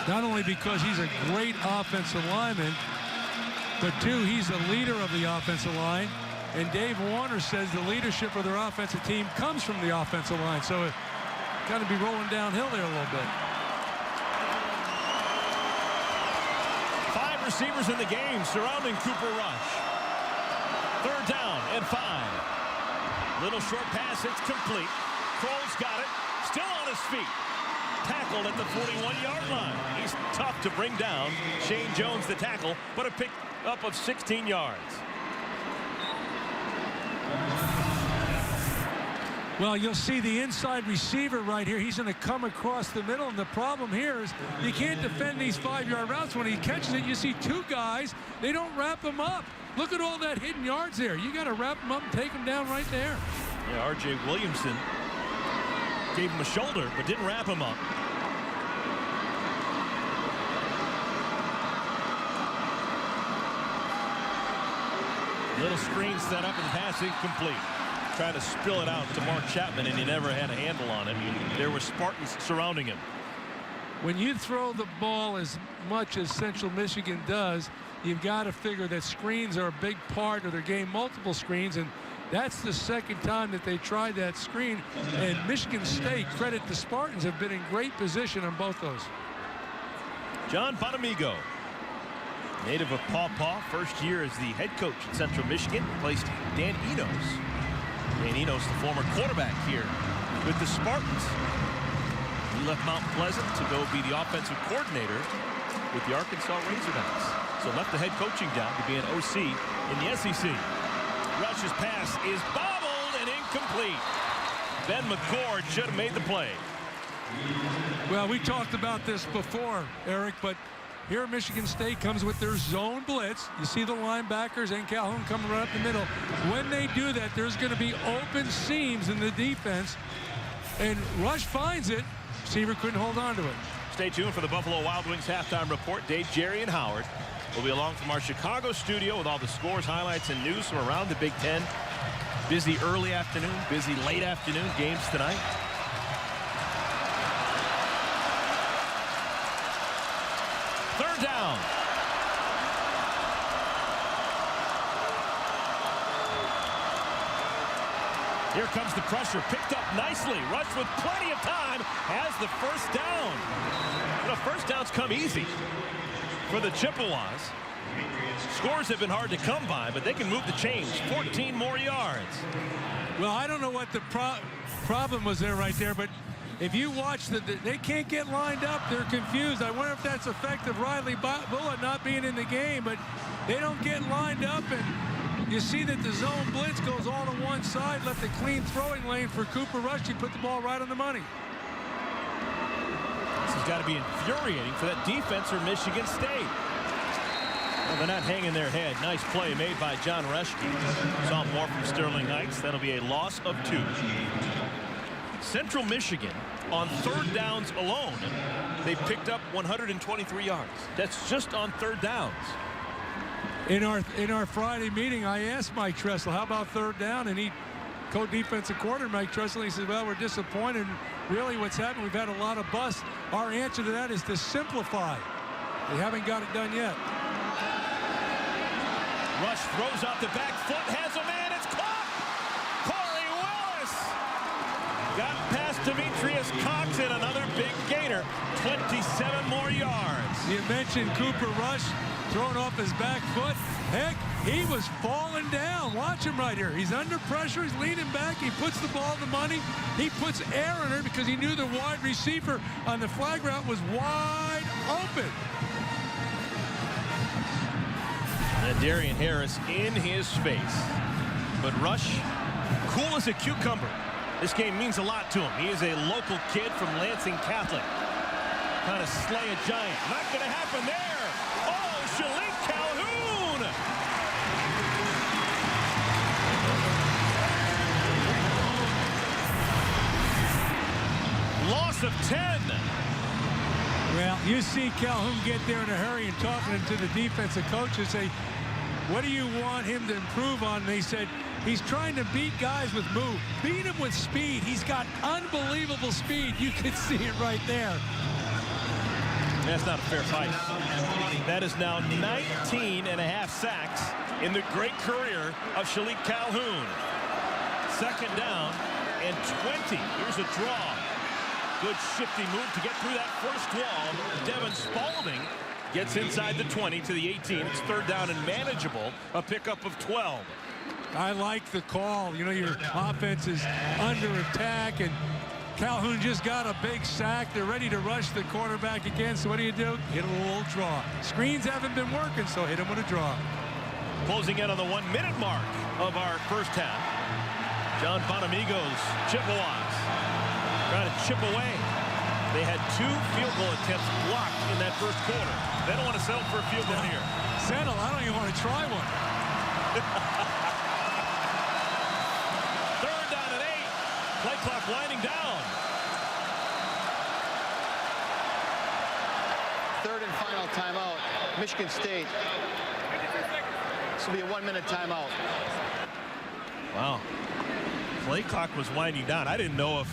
Speaker 2: not only because he's a great offensive lineman, but two, he's the leader of the offensive line. And Dave Warner says the leadership of their offensive team comes from the offensive line. So it's got to be rolling downhill there a little bit.
Speaker 1: 5 receivers in the game surrounding Cooper Rush. 3rd down and 5. Little short pass, it's complete. Kroll's got it, still on his feet. Tackled at the 41-yard line. He's tough to bring down. Shane Jones, the tackle, but a pick up of 16 yards.
Speaker 2: Well, you'll see the inside receiver right here. He's going to come across the middle, and the problem here is you can't defend these 5-yard routes. When he catches it, you see 2 guys. They don't wrap him up. Look at all that hidden yards there. You got to wrap him up and take him down right there.
Speaker 1: Yeah, R.J. Williamson gave him a shoulder, but didn't wrap him up. Little screen set up and the pass incomplete. Trying to spill it out to Mark Chapman, and he never had a handle on it. There were Spartans surrounding him.
Speaker 2: When you throw the ball as much as Central Michigan does, you've got to figure that screens are a big part of their game, multiple screens, and that's the second time that they tried that screen. And Michigan State, credit the Spartans, have been in great position on both those.
Speaker 1: John Bonamigo, native of Paw Paw, first year as the head coach at Central Michigan, replaced Dan Enos. Dan Enos, the former quarterback here with the Spartans. He left Mount Pleasant to go be the offensive coordinator with the Arkansas Razorbacks. So left the head coaching job to be an OC in the SEC. Rush's pass is bobbled and incomplete. Ben McCord should have made the play.
Speaker 2: Well, we talked about this before, Eric, but here Michigan State comes with their zone blitz. You see the linebackers and Calhoun coming right up the middle. When they do that, there's going to be open seams in the defense. And Rush finds it. Receiver couldn't hold on to it.
Speaker 1: Stay tuned for the Buffalo Wild Wings halftime report. Dave, Jerry, and Howard will be along from our Chicago studio with all the scores, highlights, and news from around the Big Ten. Busy early afternoon, busy late afternoon games tonight. Third down. Here comes the pressure, picked up nicely. Rush with plenty of time has the first down. You know, first downs come easy for the Chippewas. Scores have been hard to come by, but they can move the chains. 14 more yards.
Speaker 2: Well, I don't know what the problem was there right there, but if you watch they can't get lined up. They're confused. I wonder if that's effective Riley Bullitt not being in the game, but they don't get lined up, and you see that the zone blitz goes all to one side, left a clean throwing lane for Cooper Rush. He put the ball right on the money.
Speaker 1: This has got to be infuriating for that defense for Michigan State. Well, they're not hanging their head. Nice play made by John Reschke. Sophomore from Sterling Heights. That'll be a loss of 2. Central Michigan, on third downs alone, they picked up 123 yards. That's just on third downs.
Speaker 2: In our Friday meeting, I asked Mike Tressel, how about third down? And he, co-defensive coordinator Mike Tressel, he said, well, we're disappointed. Really what's happened, we've had a lot of busts. Our answer to that is to simplify. They haven't got it done yet.
Speaker 1: Rush throws out the back foot, has a man, it's caught! Corey Willis got past Demetrius Cox and another big gainer. 27 more yards.
Speaker 2: You mentioned Cooper Rush throwing off his back foot. Heck, he was falling down. Watch him right here. He's under pressure. He's leaning back. He puts the ball in the money. He puts air in her because he knew the wide receiver on the flag route was wide open.
Speaker 1: And Darian Harris in his face. But Rush, cool as a cucumber. This game means a lot to him. He is a local kid from Lansing Catholic. Kind of slay a giant. Not going to happen there. Oh, Shalik Calhoun. Loss of 10.
Speaker 2: Well, you see Calhoun get there in a hurry and talking to the defensive coach and say, what do you want him to improve on? And they said, he's trying to beat guys with move. Beat him with speed. He's got unbelievable speed. You can see it right there.
Speaker 1: That's not a fair fight. That is now 19 and a half sacks in the great career of Shalik Calhoun. Second down and 20. Here's a draw. Good shifty move to get through that first wall. Devin Spalding gets inside the 20 to the 18. It's third down and manageable. A pickup of 12.
Speaker 2: I like the call. You know, your offense is under attack, and Calhoun just got a big sack. They're ready to rush the quarterback again. So what do? Hit him with a little draw. Screens haven't been working, so hit him with a draw.
Speaker 1: Closing in on the 1 minute mark of our first half. John Bonamigo's Chippewas trying to chip away. They had 2 field goal attempts blocked in that first quarter. They don't want to settle for a field goal here.
Speaker 2: Settle? I don't even want to try one.
Speaker 1: Third down and 8. Play clock winding down.
Speaker 3: Third and final timeout. Michigan State. This will be a 1 minute timeout.
Speaker 1: Wow. Play clock was winding down. I didn't know if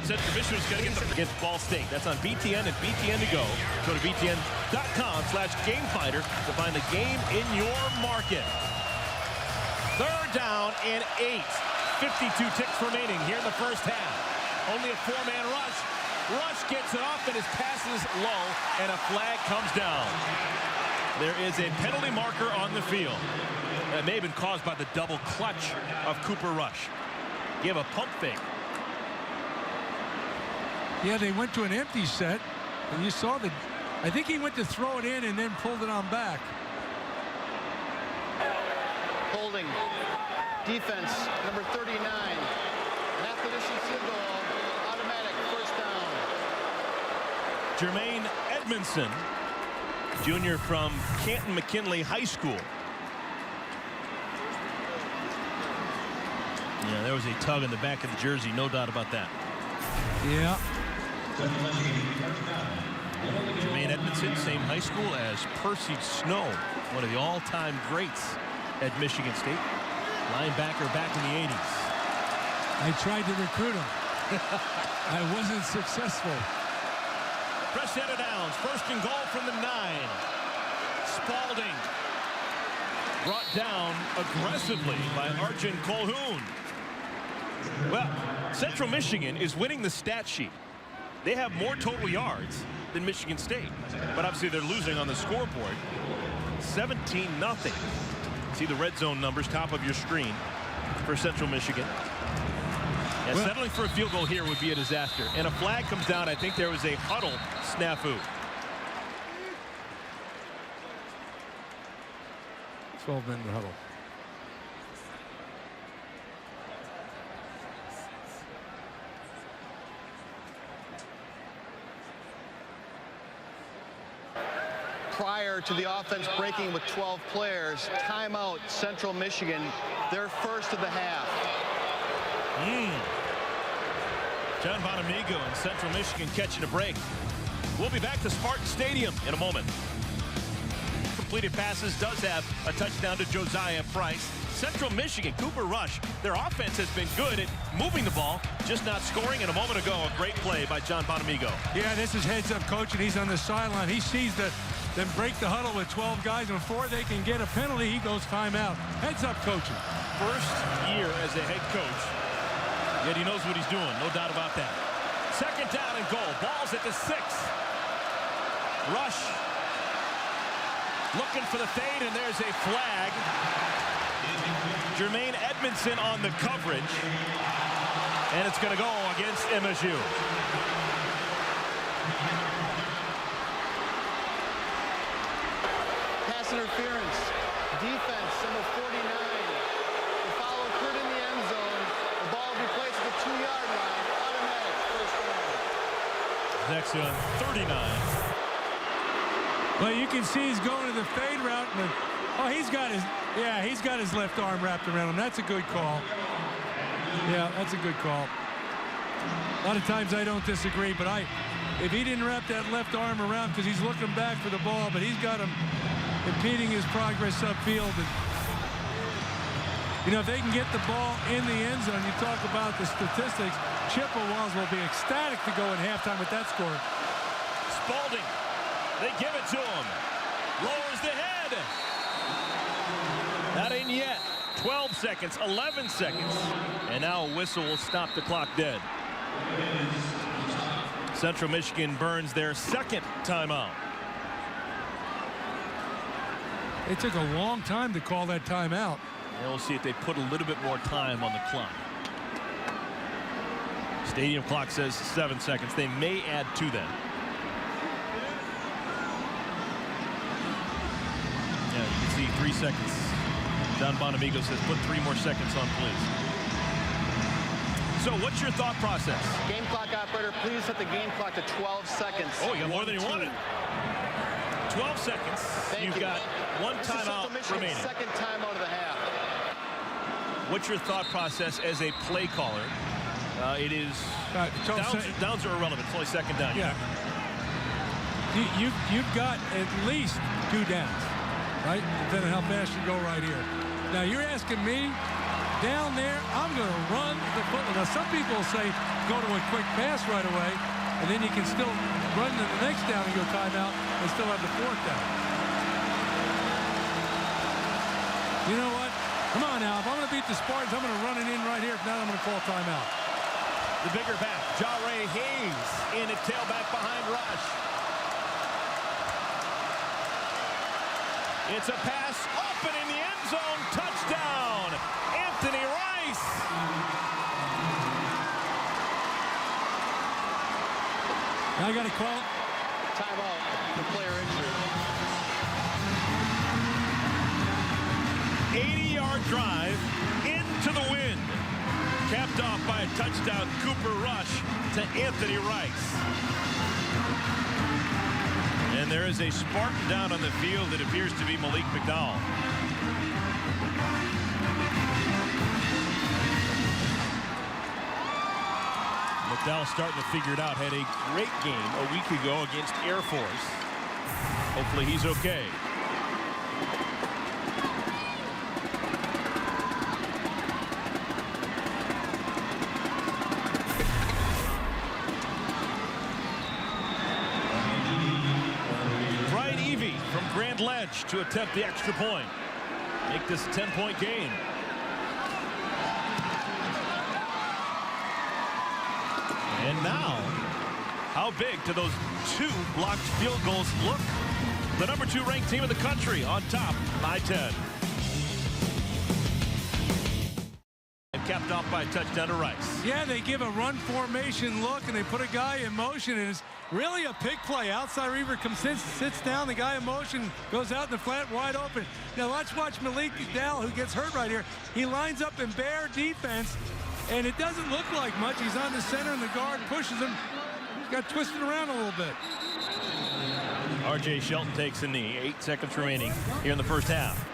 Speaker 1: Central Michigan was going to get them against Ball State. That's on BTN and BTN to go. Go to btn.com/gamefighter to find the game in your market. Third down and 8. 52 ticks remaining here in the first half. Only a 4-man rush. Rush gets it off, and his pass is low, and a flag comes down. There is a penalty marker on the field. That may have been caused by the double clutch of Cooper Rush. Give a pump fake.
Speaker 2: Yeah, they went to an empty set, and you saw that. I think he went to throw it in and then pulled it on back.
Speaker 3: Holding. Defense, number 39. After this is field goal, automatic first down.
Speaker 1: Jermaine Edmondson, junior from Canton McKinley High School. Yeah, there was a tug in the back of the jersey, no doubt about that.
Speaker 2: Yeah.
Speaker 1: Jermaine Edmondson, same high school as Percy Snow, one of the all-time greats at Michigan State. Linebacker back in the 80s.
Speaker 2: I tried to recruit him. I wasn't successful.
Speaker 1: Press out of downs. First and goal from the 9. Spalding brought down aggressively by Arjun Colhoun. Well, Central Michigan is winning the stat sheet. They have more total yards than Michigan State, but obviously they're losing on the scoreboard. 17-0. See the red zone numbers top of your screen for Central Michigan. Yeah,
Speaker 2: well,
Speaker 1: settling for a field goal here would be a disaster. And a flag comes down. I think there was a huddle snafu.
Speaker 2: 12 men in the huddle.
Speaker 3: Prior to the offense breaking with 12 players, timeout Central Michigan, their first of the half.
Speaker 1: John Bonamigo and Central Michigan catching a break. We'll be back to Spartan Stadium in a moment. Completed passes does have a touchdown to Josiah Price. Central Michigan, Cooper Rush, their offense has been good at moving the ball, just not scoring. And a moment ago, a great play by John Bonamigo.
Speaker 2: Yeah, this is heads-up coaching. He's on the sideline. He sees them break the huddle with 12 guys, and before they can get a penalty, he goes timeout. Heads-up coaching.
Speaker 1: First year as a head coach, yet he knows what he's doing, no doubt about that. Second down and goal. Ball's at the 6. Rush looking for the fade, and there's a flag. Jermaine Edmondson on the coverage, and it's going to go against MSU.
Speaker 3: Pass interference. Defense, number 49. The foul occurred in the end zone. The ball will be placed at the 2-yard line. Automatic first down.
Speaker 1: Next on 39.
Speaker 2: Well, you can see he's going to the fade route. But, oh, he's got his left arm wrapped around him. That's a good call. Yeah, that's a good call. A lot of times I don't disagree, but if he didn't wrap that left arm around because he's looking back for the ball, but he's got him impeding his progress upfield. And, you know, if they can get the ball in the end zone, you talk about the statistics, Chippewas will be ecstatic to go in halftime with that score.
Speaker 1: Spalding. They give it to him. Lowers the head. Not in yet. 12 seconds, 11 seconds. And now a whistle will stop the clock dead. Central Michigan burns their second timeout.
Speaker 2: It took a long time to call that timeout.
Speaker 1: And we'll see if they put a little bit more time on the clock. Stadium clock says 7 seconds. They may add to that. Yeah, you can see 3 seconds. John Bonamigo says put 3 more seconds on, please. So what's your thought process?
Speaker 3: Game clock operator, please set the game clock to 12 seconds.
Speaker 1: Oh, you got more than you wanted. 12 seconds. You've got one timeout remaining.
Speaker 3: Second timeout of the half.
Speaker 1: What's your thought process as a play caller? It is downs are irrelevant. It's only second down.
Speaker 2: Yeah. You've got at least 2 downs, right? Depending on how fast you go right here. Now you're asking me down there, I'm going to run the football. Now some people will say go to a quick pass right away, and then you can still run to the next down and go timeout and still have the 4th down. You know what? Come on now. If I'm going to beat the Spartans, I'm going to run it in right here. If not, I'm going to call timeout.
Speaker 1: The bigger back, Jare Hayes, in at tailback behind Rush. It's a pass open in the end zone. Touchdown, Anthony Rice.
Speaker 2: I got to call it.
Speaker 3: Timeout. The player injured.
Speaker 1: 80-yard drive into the wind. Capped off by a touchdown, Cooper Rush to Anthony Rice. And there is a Spartan down on the field. It appears to be Malik McDowell. McDowell starting to figure it out. Had a great game a week ago against Air Force. Hopefully he's okay. Grand Ledge to attempt the extra point. Make this a 10-point game. And now, how big do those 2 blocked field goals look? The number 2 ranked team in the country on top by 10. And capped off by a touchdown to Rice.
Speaker 2: Yeah, they give a run formation look, and they put a guy in motion, and it's really a pick play. Outside receiver comes in, sits down, the guy in motion goes out in the flat, wide open. Now let's watch Malik McDowell, who gets hurt right here. He lines up in bare defense, and it doesn't look like much. He's on the center, and the guard pushes him. He's got twisted around a little bit.
Speaker 1: R.J. Shelton takes a knee. 8 seconds remaining here in the first half.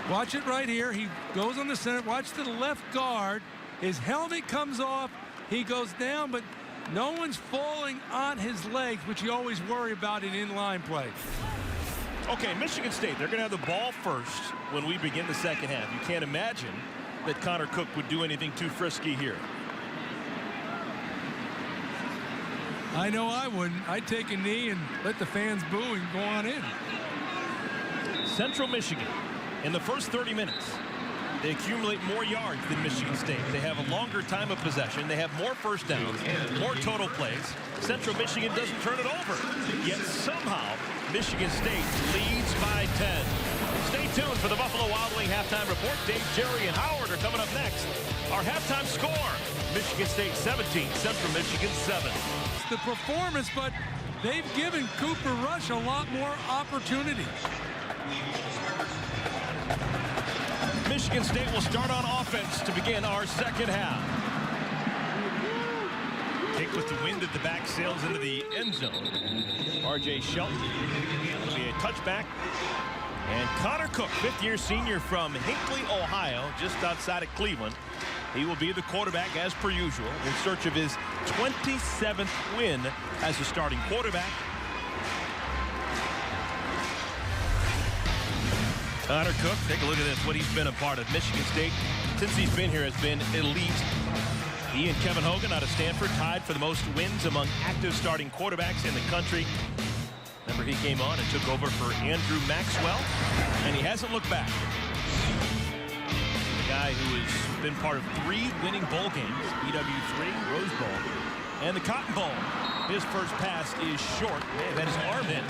Speaker 2: Watch it right here. He goes on the center. Watch to the left guard. His helmet comes off. He goes down, but no one's falling on his legs, which you always worry about in inline play.
Speaker 1: Okay, Michigan State, they're going to have the ball first when we begin the second half. You can't imagine that Connor Cook would do anything too frisky here.
Speaker 2: I know I wouldn't. I'd take a knee and let the fans boo and go on in.
Speaker 1: Central Michigan, in the first 30 minutes, they accumulate more yards than Michigan State. They have a longer time of possession. They have more first downs, more total plays. Central Michigan doesn't turn it over. Yet somehow, Michigan State leads by 10. Stay tuned for the Buffalo Wild Wing halftime report. Dave, Jerry, and Howard are coming up next. Our halftime score, Michigan State 17, Central Michigan 7.
Speaker 2: It's the performance, but they've given Cooper Rush a lot more opportunity.
Speaker 1: Michigan State will start on offense to begin our second half. Kick with the wind at the back, sails into the end zone. R.J. Shelton will be a touchback. And Connor Cook, 5th-year senior from Hinckley, Ohio, just outside of Cleveland. He will be the quarterback as per usual in search of his 27th win as a starting quarterback. Connor Cook, take a look at this, what he's been a part of. Michigan State, since he's been here, has been elite. He and Kevin Hogan out of Stanford tied for the most wins among active starting quarterbacks in the country. Remember, he came on and took over for Andrew Maxwell, and he hasn't looked back. The guy who has been part of 3 winning bowl games, EW3, Rose Bowl, and the Cotton Bowl. His first pass is short. May have had his arm in.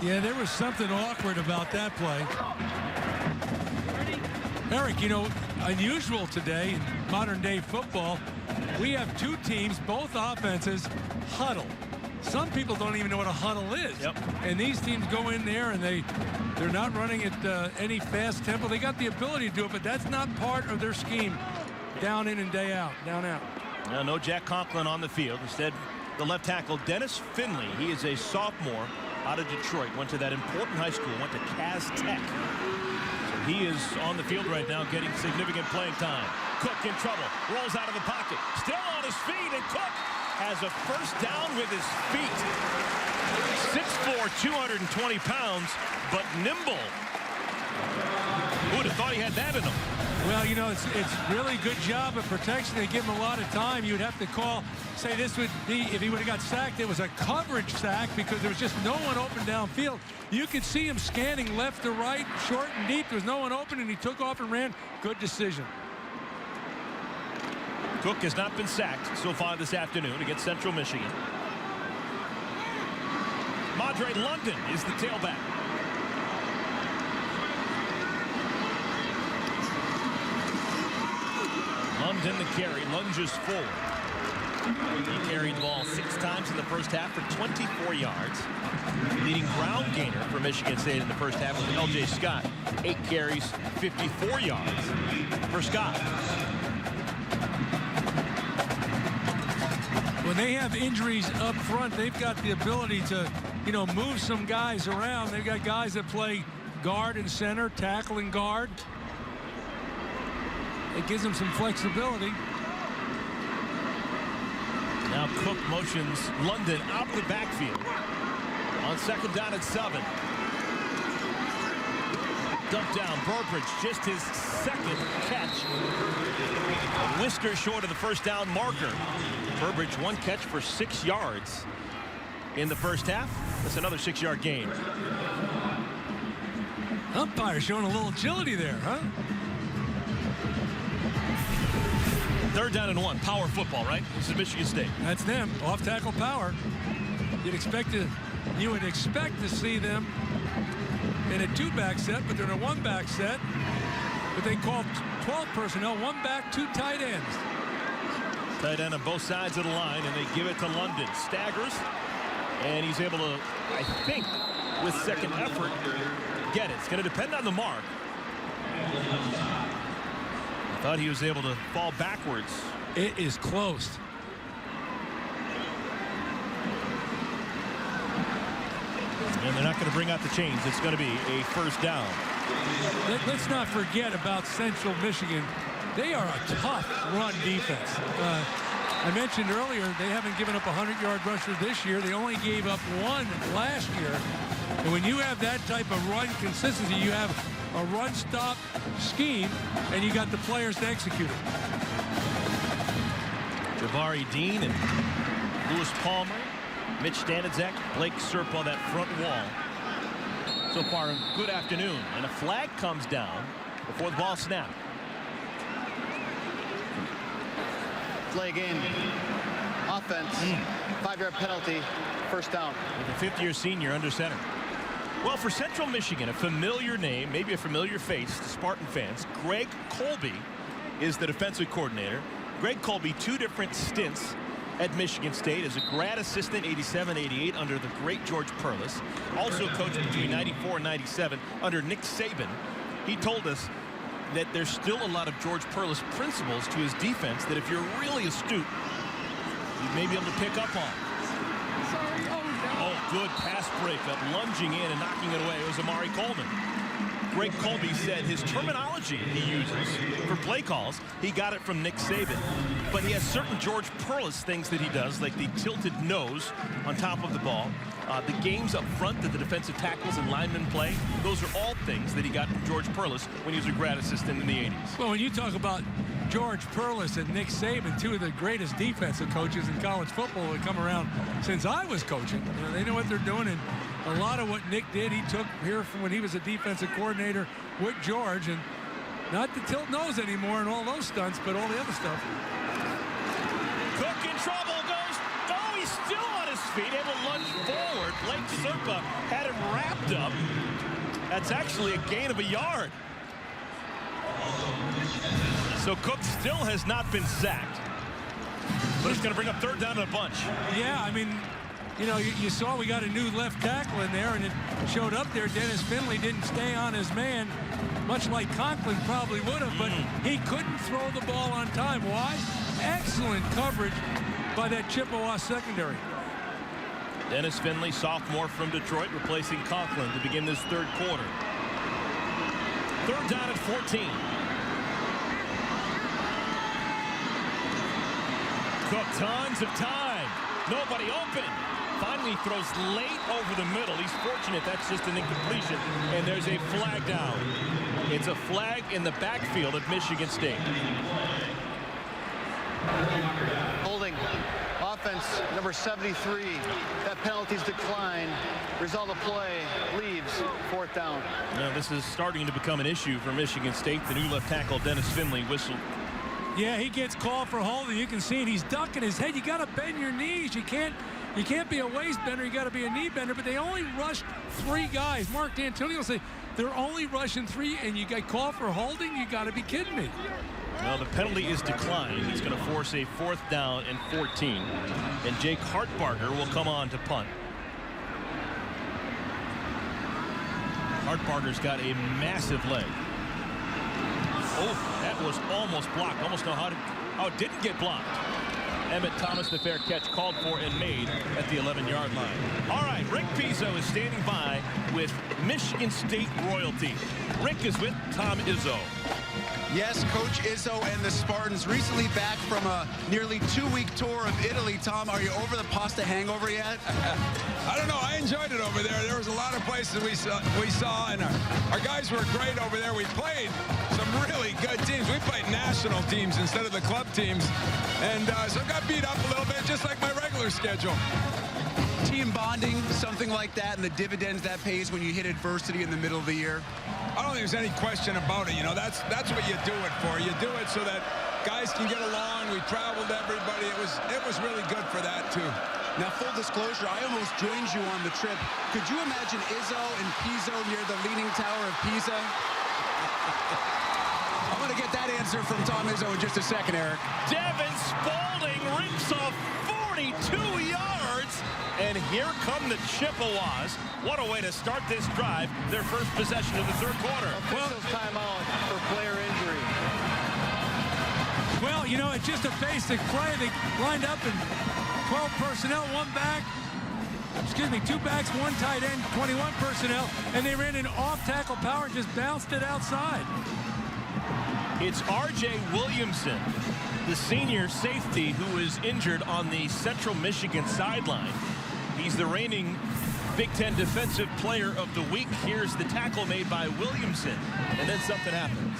Speaker 2: Yeah, there was something awkward about that play. Eric, you know, unusual today in modern-day football, we have 2 teams, both offenses, huddle. Some people don't even know what a huddle is.
Speaker 1: Yep.
Speaker 2: And these teams go in there and they're not running at any fast tempo. They got the ability to do it, but that's not part of their scheme. Down in and day out, down out.
Speaker 1: Now, no Jack Conklin on the field. Instead, the left tackle, Dennis Finley. He is a sophomore out of Detroit. Went to that important high school. Went to Cass Tech. So he is on the field right now getting significant playing time. Cook in trouble. Rolls out of the pocket. Still on his feet. And Cook has a first down with his feet. 6'4", 220 pounds, but nimble. Who would have thought he had that in him?
Speaker 2: Well, you know, it's really good job of protection. They give him a lot of time. You'd have to say this would be, if he would have got sacked, it was a coverage sack because there was just no one open downfield. You could see him scanning left to right, short and deep. There was no one open, and he took off and ran. Good decision.
Speaker 1: Cook has not been sacked so far this afternoon against Central Michigan. Madre London is the tailback. London the carry, lunges forward. He carried the ball 6 times in the first half for 24 yards. Leading ground gainer for Michigan State in the first half was L.J. Scott. 8 carries, 54 yards for Scott.
Speaker 2: When they have injuries up front, they've got the ability to, move some guys around. They've got guys that play guard and center, tackle and guard. It gives them some flexibility.
Speaker 1: Now Cook motions London out of the backfield on 2nd down and 7. Dump down. Burbridge, just his 2nd catch. A whisker short of the first down marker. Burbridge 1 catch for 6 yards in the first half. That's another 6-yard gain.
Speaker 2: Umpire showing a little agility there, huh?
Speaker 1: 3rd down and 1. Power football, right? This is Michigan State.
Speaker 2: That's them. Off tackle power. You would expect to see them in a 2-back set, but they're in a 1-back set. But they call 12 personnel, 1 back, 2 tight ends.
Speaker 1: Tight end on both sides of the line, and they give it to London. Staggers, and he's able to, I think, with 2nd effort, get it. It's going to depend on the mark. I thought he was able to fall backwards.
Speaker 2: It is close.
Speaker 1: And they're not going to bring out the chains. It's going to be a 1st down.
Speaker 2: Let's not forget about Central Michigan. They are a tough run defense. I mentioned earlier they haven't given up a 100-yard rusher this year. They only gave up 1 last year. And when you have that type of run consistency, you have a run-stop scheme, and you got the players to execute it.
Speaker 1: Jabari Dean and Lewis Palmer, Mitch Stanizek, Blake Serp on that front wall. So far, a good afternoon. And a flag comes down before the ball snapped.
Speaker 3: Flag in. Offense. 5-yard penalty. 1st down.
Speaker 1: With a 5th-year senior under center. Well, for Central Michigan, a familiar name, maybe a familiar face to Spartan fans. Greg Colby is the defensive coordinator. Greg Colby, 2 different stints at Michigan State as a grad assistant, 87-88 under the great George Perlis. Also coached between 94 and 97 under Nick Saban. He told us that there's still a lot of George Perlis principles to his defense that if you're really astute, you may be able to pick up on. Oh, good pass breakup, lunging in and knocking it away. It was Amari Coleman. Greg Colby said his terminology he uses for play calls, he got it from Nick Saban. But he has certain George Perlis things that he does, like the tilted nose on top of the ball, the games up front that the defensive tackles and linemen play. Those are all things that he got from George Perlis when he was a grad assistant in the 80s.
Speaker 2: Well, when you talk about George Perlis and Nick Saban, 2 of the greatest defensive coaches in college football that come around since I was coaching. They know what they're doing, and a lot of what Nick did, he took here from when he was a defensive coordinator with George, and not the tilt nose anymore and all those stunts, but all the other stuff.
Speaker 1: Cook in trouble, goes, oh, he's still on his feet, able to lunge forward. Blake Serpa had him wrapped up. That's actually a gain of a yard. So Cook still has not been sacked. But it's going to bring up 3rd down and a bunch.
Speaker 2: Yeah, I mean, you saw we got a new left tackle in there, and it showed up there. Dennis Finley didn't stay on his man, much like Conklin probably would have, but he couldn't throw the ball on time. Why? Excellent coverage by that Chippewa secondary.
Speaker 1: Dennis Finley, sophomore from Detroit, replacing Conklin to begin this 3rd quarter. 3rd down and 14. Cook, tons of time. Nobody open. Finally throws late over the middle. He's fortunate that's just an incompletion. And there's a flag down. It's a flag in the backfield of Michigan State.
Speaker 3: Holding. Offense number 73. That penalty's declined. Result of play leaves 4th down.
Speaker 1: Now this is starting to become an issue for Michigan State. The new left tackle Dennis Finley whistled
Speaker 2: Yeah, he gets called for holding. You can see it. He's ducking his head. You got to bend your knees. You can't be a waist bender. You got to be a knee bender. But they only rushed 3 guys. Mark D'Antonio will say they're only rushing 3, and you got called for holding. You got to be kidding me.
Speaker 1: Well, the penalty is declined. He's going to force a 4th down and 14. And Jake Hartbarger will come on to punt. Hartbarger's got a massive leg. Oh, that was almost blocked. Almost know how it didn't get blocked. Emmett Thomas, the fair catch called for and made at the 11-yard line. All right, Rick Pizzo is standing by with Michigan State royalty. Rick is with Tom Izzo.
Speaker 4: Yes, Coach Izzo and the Spartans recently back from a nearly 2-week tour of Italy. Tom, are you over the pasta hangover yet?
Speaker 6: I don't know. I enjoyed it over there. There was a lot of places we saw, and our guys were great over there. We played some really good teams. We played national teams instead of the club teams, and so I got beat up a little bit, just like my regular schedule.
Speaker 4: Team bonding, something like that, and the dividends that pays when you hit adversity in the middle of the year?
Speaker 6: I don't think there's any question about it. You know, that's what you do it for. You do it so that guys can get along. We traveled everybody. It was really good for that too.
Speaker 4: Now, full disclosure, I almost joined you on the trip. Could you imagine Izzo and Pizzo near the Leaning Tower of Pisa? I'm going to get that answer from Tom Izzo in just a second, Eric.
Speaker 1: Devin Spalding rips off 42 yards. And here come the Chippewas. What a way to start this drive. Their first possession of the 3rd quarter.
Speaker 3: Officials timeout for player injury.
Speaker 2: Well, you know, it's just a basic play. They lined up in 12 personnel, 1 back. Excuse me, 2 backs, 1 tight end, 21 personnel. And they ran an off-tackle power and just bounced it outside.
Speaker 1: It's R.J. Williamson, the senior safety who is injured on the Central Michigan sideline. He's the reigning Big Ten Defensive Player of the Week. Here's the tackle made by Williamson, and then something happens.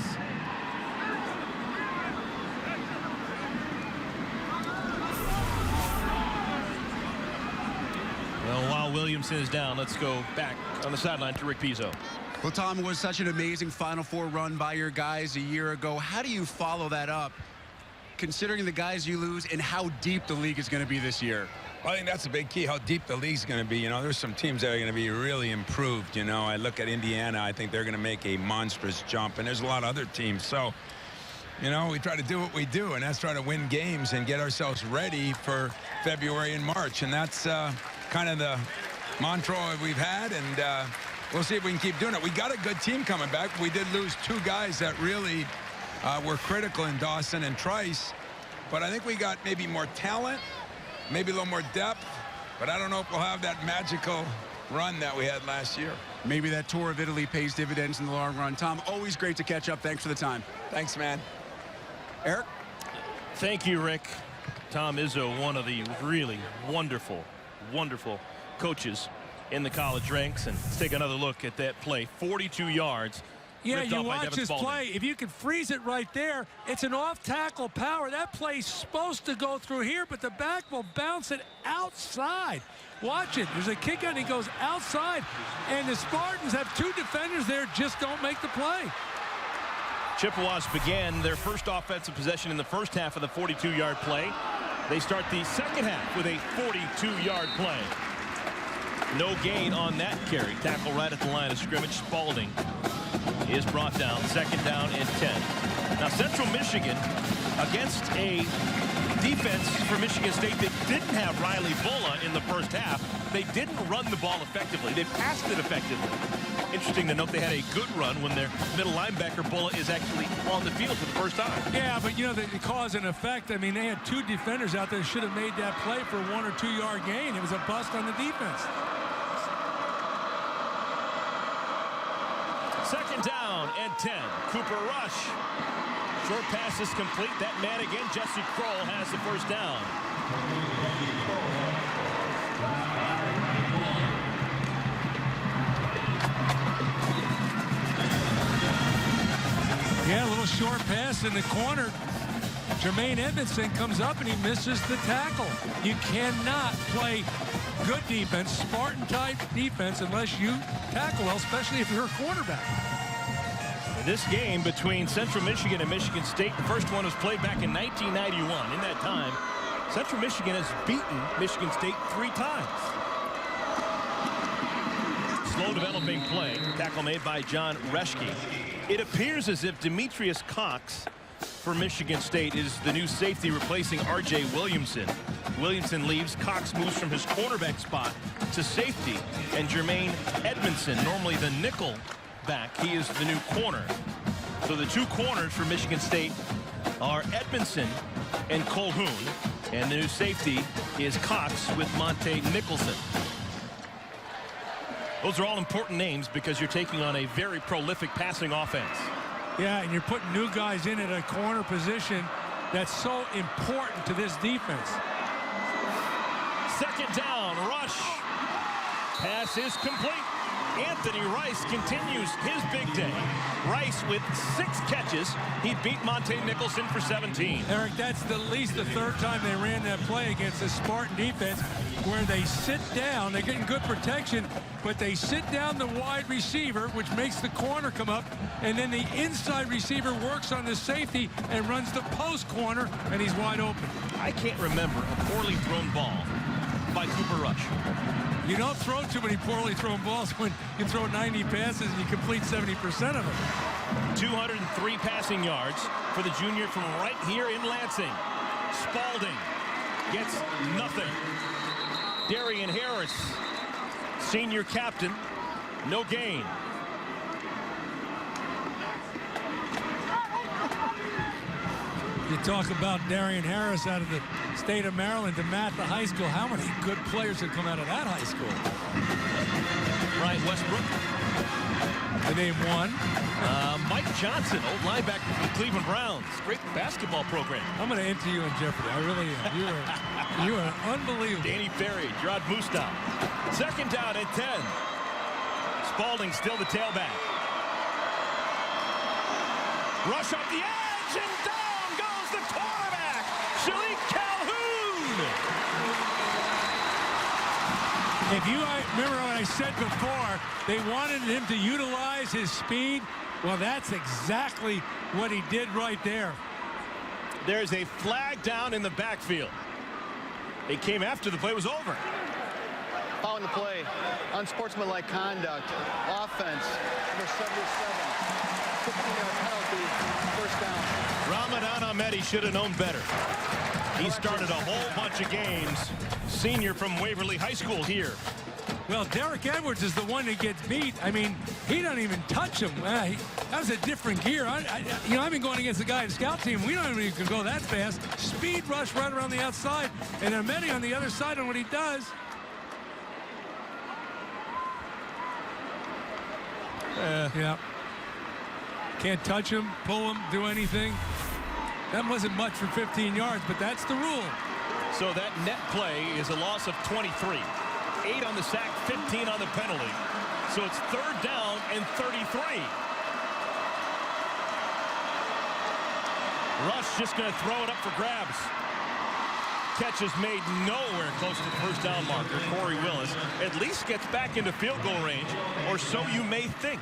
Speaker 1: Well, while Williamson is down, let's go back on the sideline to Rick Pizzo.
Speaker 4: Well, Tom, it was such an amazing Final Four run by your guys a year ago. How do you follow that up, considering the guys you lose and how deep the league is going to be this year?
Speaker 6: Well, I think that's a big key, how deep the league's going to be. You know, there's some teams that are going to be really improved. You know, I look at Indiana. I think they're going to make a monstrous jump, and there's a lot of other teams. So, you know, we try to do what we do, and that's try to win games and get ourselves ready for February and March. And that's kind of the mantra we've had, and we'll see if we can keep doing it. We got a good team coming back. We did lose 2 guys that really were critical in Dawson and Trice, but I think we got maybe more talent, maybe a little more depth, but I don't know if we'll have that magical run that we had last year.
Speaker 4: Maybe that tour of Italy pays dividends in the long run. Tom, always great to catch up. Thanks for the time.
Speaker 6: Thanks, man.
Speaker 4: Eric?
Speaker 1: Thank you, Rick. Tom Izzo, one of the really wonderful coaches in the college ranks. And let's take another look at that play. 42 yards.
Speaker 2: Yeah,
Speaker 1: ripped
Speaker 2: you
Speaker 1: off by
Speaker 2: watch
Speaker 1: Devin
Speaker 2: this
Speaker 1: Spalding.
Speaker 2: play. If you can freeze it right there, it's an off-tackle power. That play's supposed to go through here, but the back will bounce it outside. Watch it. There's a kick out, and he goes outside. And the Spartans have 2 defenders there, just don't make the play.
Speaker 1: Chippewas began their first offensive possession in the first half of the 42-yard play. They start the second half with a 42-yard play. No gain on that carry. Tackle right at the line of scrimmage. Spalding is brought down. 2nd down and 10. Now, Central Michigan against a defense for Michigan State that didn't have Riley Bulla in the first half. They didn't run the ball effectively. They passed it effectively. Interesting to note they had a good run when their middle linebacker Bulla is actually on the field for the first time.
Speaker 2: Yeah, but you know, the cause and effect. I mean, they had 2 defenders out there that should have made that play for a 1 or 2 yard gain. It was a bust on the defense.
Speaker 1: 2nd down and 10. Cooper Rush. Short pass is complete. That man again, Jesse Kroll, has the first down.
Speaker 2: Yeah, a little short pass in the corner. Jermaine Edmondson comes up and he misses the tackle. You cannot play good defense, Spartan-type defense, unless you tackle well, especially if you're a quarterback.
Speaker 1: This game between Central Michigan and Michigan State, the first one was played back in 1991. In that time, Central Michigan has beaten Michigan State 3 times. Slow developing play. Tackle made by John Reschke. It appears as if Demetrius Cox for Michigan State is the new safety replacing R.J. Williamson. Williamson leaves. Cox moves from his cornerback spot to safety. And Jermaine Edmondson, normally the nickel back, he is the new corner. So the 2 corners for Michigan State are Edmondson and Colhoun. And the new safety is Cox with Monte Nicholson. Those are all important names because you're taking on a very prolific passing offense.
Speaker 2: Yeah, and you're putting new guys in at a corner position that's so important to this defense.
Speaker 1: Second down, rush. Pass is complete. Anthony Rice continues his big day. Rice with 6 catches. He beat Monte Nicholson for 17.
Speaker 2: Eric, that's at least the 3rd time they ran that play against the Spartan defense where they sit down. They're getting good protection, but they sit down the wide receiver, which makes the corner come up, and then the inside receiver works on the safety and runs the post corner, and he's wide open.
Speaker 1: I can't remember a poorly thrown ball by Cooper Rush.
Speaker 2: You don't throw too many poorly thrown balls when you throw 90 passes and you complete 70% of them.
Speaker 1: 203 passing yards for the junior from right here in Lansing. Spalding gets nothing. Darian Harris, senior captain, no gain.
Speaker 2: You talk about Darian Harris out of the state of Maryland to Matha High School. How many good players have come out of that high school?
Speaker 1: Ryan Westbrook.
Speaker 2: The name 1.
Speaker 1: Mike Johnson, old linebacker from the Cleveland Browns. Great basketball program.
Speaker 2: I'm going to enter you in jeopardy. I really am. You are unbelievable.
Speaker 1: Danny Ferry, Gerard Mustow. Second down and 10. Spalding still the tailback. Rush up the edge and down goes the quarterback, Shalik Calhoun.
Speaker 2: If you remember what I said before, they wanted him to utilize his speed. Well, that's exactly what he did right there.
Speaker 1: There's a flag down in the backfield. It came after the play was over.
Speaker 3: Following the play, unsportsmanlike conduct, offense, number 77. 15-yard penalty, first down.
Speaker 1: Ramadan Ahmedi should have known better. He started a whole bunch of games. Senior from Waverly High School here.
Speaker 2: Well, Derek Edwards is the one that gets beat. I mean, he doesn't even touch him. That was a different gear. I've been going against the guy in the scout team. We don't even go that fast. Speed rush right around the outside. And Ahmedi on the other side on what he does. Yeah. Can't touch him, pull him, do anything. That wasn't much for 15 yards, but that's the rule.
Speaker 1: So that net play is a loss of 23. 8 on the sack, 15 on the penalty. So it's 3rd down and 33. Rush just going to throw it up for grabs. Catch is made nowhere close to the first down marker. Corey Willis at least gets back into field goal range, or so you may think.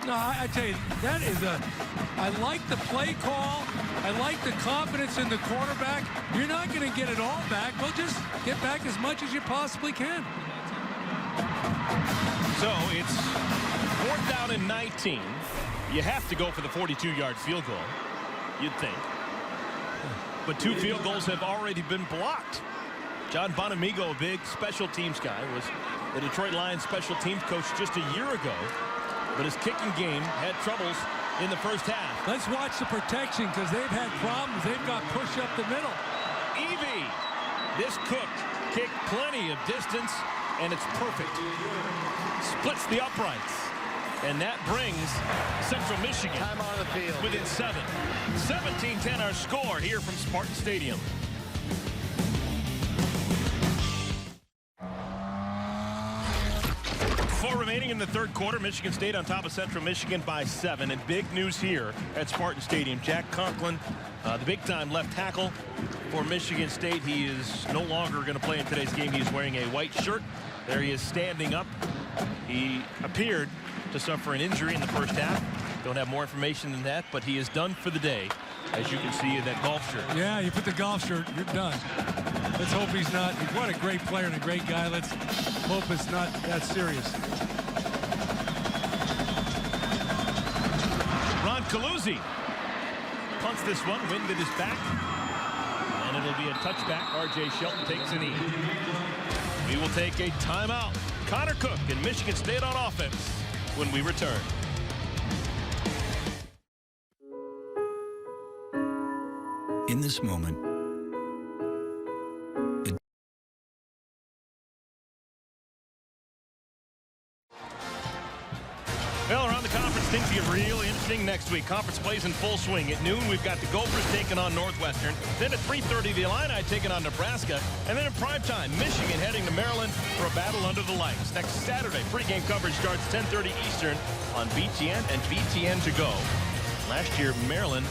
Speaker 2: No, I tell you, that is I like the play call. I like the confidence in the quarterback. You're not going to get it all back. Well, just get back as much as you possibly can.
Speaker 1: So it's 4th down and 19. You have to go for the 42-yard field goal, you'd think. But 2 field goals have already been blocked. John Bonamigo, a big special teams guy, was the Detroit Lions special teams coach just a year ago. But his kicking game had troubles in the first half.
Speaker 2: Let's watch the protection because they've had problems. They've got push up the middle.
Speaker 1: Evie, this Cook kicked plenty of distance, and it's perfect. Splits the uprights. And that brings Central Michigan
Speaker 3: Time on the field.
Speaker 1: within 7. 17-10 our score here from Spartan Stadium. Four remaining in the 3rd quarter. Michigan State on top of Central Michigan by 7. And big news here at Spartan Stadium. Jack Conklin, the big-time left tackle for Michigan State. He is no longer going to play in today's game. He's wearing a white shirt. There he is standing up. He appeared to suffer an injury in the first half. Don't have more information than that, but he is done for the day, as you can see in that golf shirt.
Speaker 2: Yeah, you put the golf shirt, you're done. Let's hope he's not. What a great player and a great guy. Let's hope it's not that serious.
Speaker 1: Ron Caluzzi punts this one, wind at his back, and it'll be a touchback. R.J. Shelton takes a knee. We will take a timeout. Connor Cook and Michigan State on offense when we return.
Speaker 7: In this moment,
Speaker 1: Well, around the conference, things get really interesting next week. Conference plays in full swing. At noon, we've got the Gophers taking on Northwestern. Then at 3:30, the Illini taking on Nebraska. And then in primetime, Michigan heading to Maryland for a battle under the lights. Next Saturday, pregame coverage starts 10:30 Eastern on BTN and BTN to go. Last year, Maryland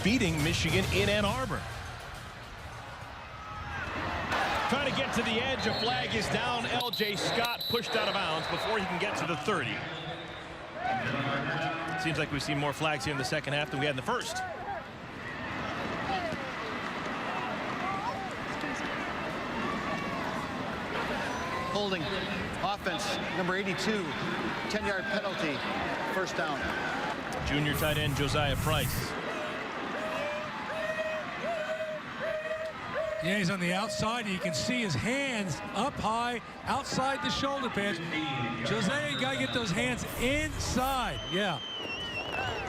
Speaker 1: beating Michigan in Ann Arbor. Trying to get to the edge. A flag is down. L.J. Scott pushed out of bounds before he can get to the 30. Seems like we've seen more flags here in the second half than we had in the first.
Speaker 3: Holding. Offense, number 82. 10-yard penalty. First down.
Speaker 1: Junior tight end Josiah Price.
Speaker 2: Yeah, he's on the outside. You can see his hands up high outside the shoulder pads. Jose, you got to get those hands inside. Yeah.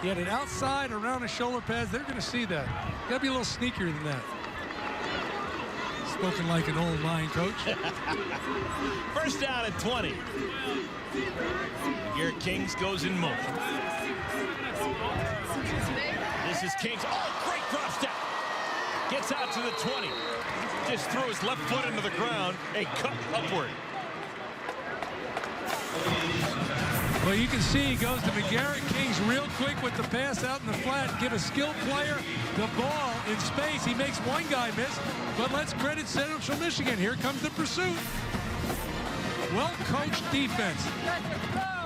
Speaker 2: He had it outside around the shoulder pads. They're going to see that. You got to be a little sneakier than that. Spoken like an old line coach.
Speaker 1: First down at 20. Garrett Kings goes in motion. This is Kings. Oh, great drop step. Gets out to the 20. Just threw his left foot into the ground. A cut upward.
Speaker 2: Well, you can see he goes to McGarrett Kings real quick with the pass out in the flat. Give a skilled player the ball in space. He makes one guy miss, but let's credit Central Michigan. Here comes the pursuit. Well-coached defense.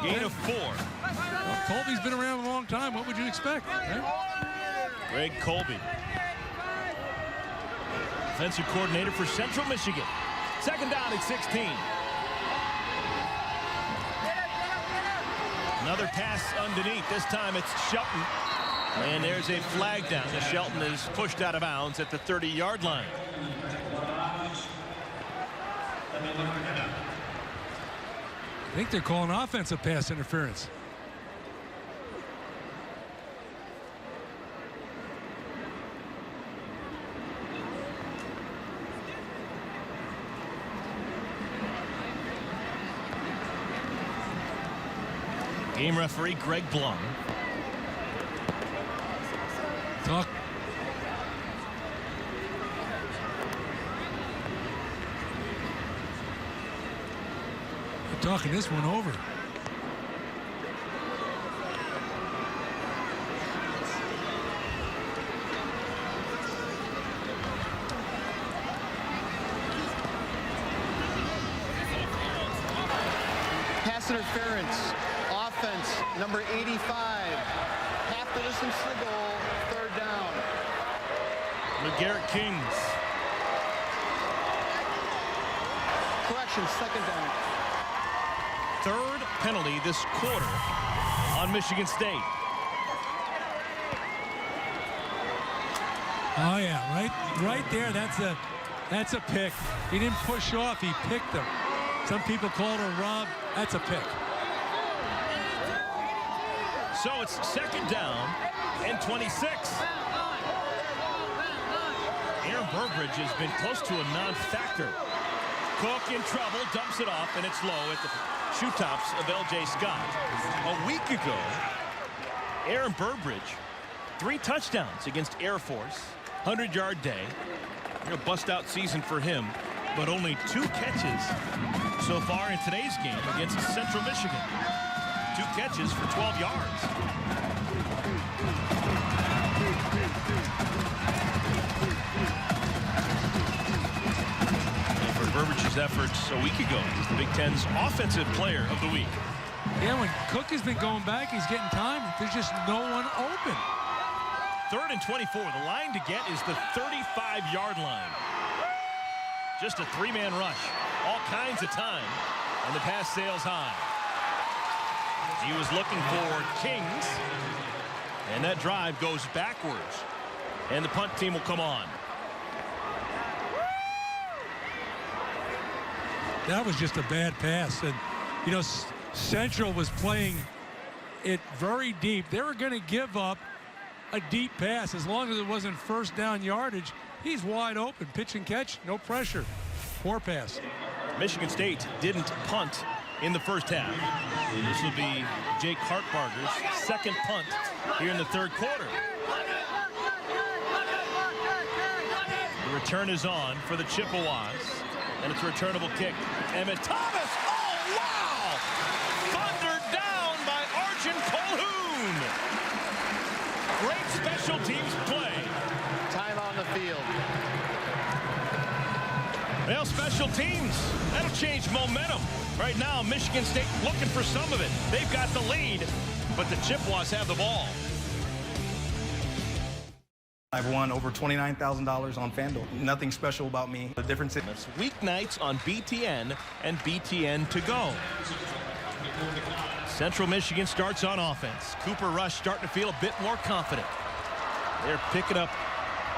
Speaker 1: Gain of 4.
Speaker 2: Well, Colby's been around a long time. What would you expect? Right?
Speaker 1: Greg Colby. Defensive coordinator for Central Michigan. Second down at 16. Another pass underneath. This time it's Shelton. And there's a flag down. Shelton is pushed out of bounds at the 30-yard line.
Speaker 2: I think they're calling offensive pass interference.
Speaker 1: Game referee Greg Blum.
Speaker 2: Talk. They're talking this one over.
Speaker 3: Pass interference. Offense, number 85. Half the distance to the goal. Third down.
Speaker 1: McGarrett Kings.
Speaker 3: Correction, second down.
Speaker 1: Third penalty this quarter on Michigan State.
Speaker 2: Oh yeah, right there. That's a pick. He didn't push off. He picked them. Some people call it a rob. That's a pick.
Speaker 1: So it's second down and 26. Aaron Burbridge has been close to a non-factor. Cook in trouble, dumps it off, and it's low at the shoe tops of L.J. Scott. A week ago, Aaron Burbridge, 3 touchdowns against Air Force, 100-yard day. A bust-out season for him, but only 2 catches so far in today's game against Central Michigan. 2 catches for 12 yards. And for Burbridge's efforts a week ago, he's the Big Ten's Offensive Player of the Week.
Speaker 2: Yeah, when Cook has been going back, he's getting time. There's just no one open.
Speaker 1: 3rd and 24. The line to get is the 35-yard line. Just a 3-man rush. All kinds of time. And the pass sails high. He was looking for Kings. And that drive goes backwards. And the punt team will come on.
Speaker 2: That was just a bad pass. And, you know, Central was playing it very deep. They were going to give up a deep pass as long as it wasn't first down yardage. He's wide open. Pitch and catch, no pressure. Poor pass.
Speaker 1: Michigan State didn't punt in the first half. This will be Jake Hartbarger's second punt here in the 3rd quarter. The return is on for the Chippewas, and it's a returnable kick. Emmett Thomas, oh wow! Thundered down by Arjun Colhoun. Great special teams play.
Speaker 3: Time on the field.
Speaker 1: Well, special teams, that'll change momentum. Right now, Michigan State looking for some of it. They've got the lead, but the Chippewas have the ball.
Speaker 8: I've won over $29,000 on FanDuel. Nothing special about me. The difference is
Speaker 1: It's weeknights on BTN and BTN to go. Central Michigan starts on offense. Cooper Rush starting to feel a bit more confident. They're picking up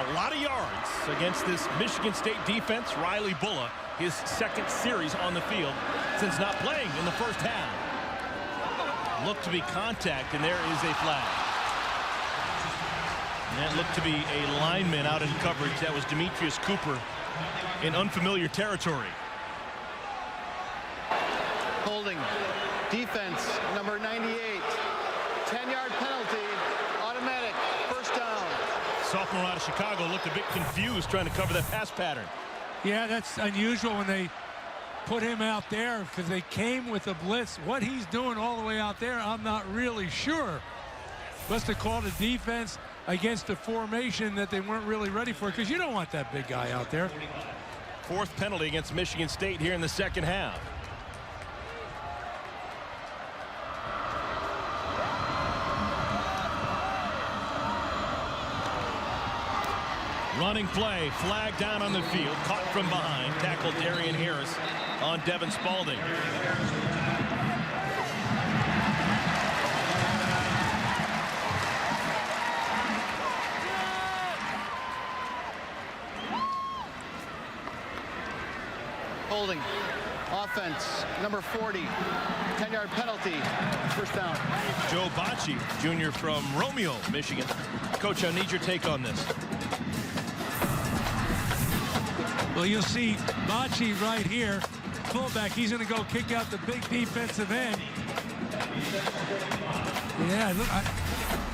Speaker 1: a lot of yards against this Michigan State defense. Riley Bulla, his 2nd series on the field since not playing in the first half. Looked to be contact, and there is a flag. And that looked to be a lineman out in coverage. That was Demetrius Cooper in unfamiliar territory.
Speaker 3: Holding. Defense, number 98. 10-yard penalty. Automatic. First down.
Speaker 1: Sophomore out of Chicago looked a bit confused trying to cover that pass pattern.
Speaker 2: Yeah, that's unusual when they put him out there because they came with a blitz. What he's doing all the way out there, I'm not really sure. Must have called a defense against a formation that they weren't really ready for, because you don't want that big guy out there.
Speaker 1: 4th penalty against Michigan State here in the 2nd half. Running play, flag down on the field, caught from behind, tackled Darian Harris on Devin Spalding.
Speaker 3: Holding. Offense, number 40. 10-yard penalty. First down.
Speaker 1: Joe Bocci, junior from Romeo, Michigan. Coach, I need your take on this.
Speaker 2: Well, you'll see Bocci right here, fullback. He's going to go kick out the big defensive end. Yeah, look,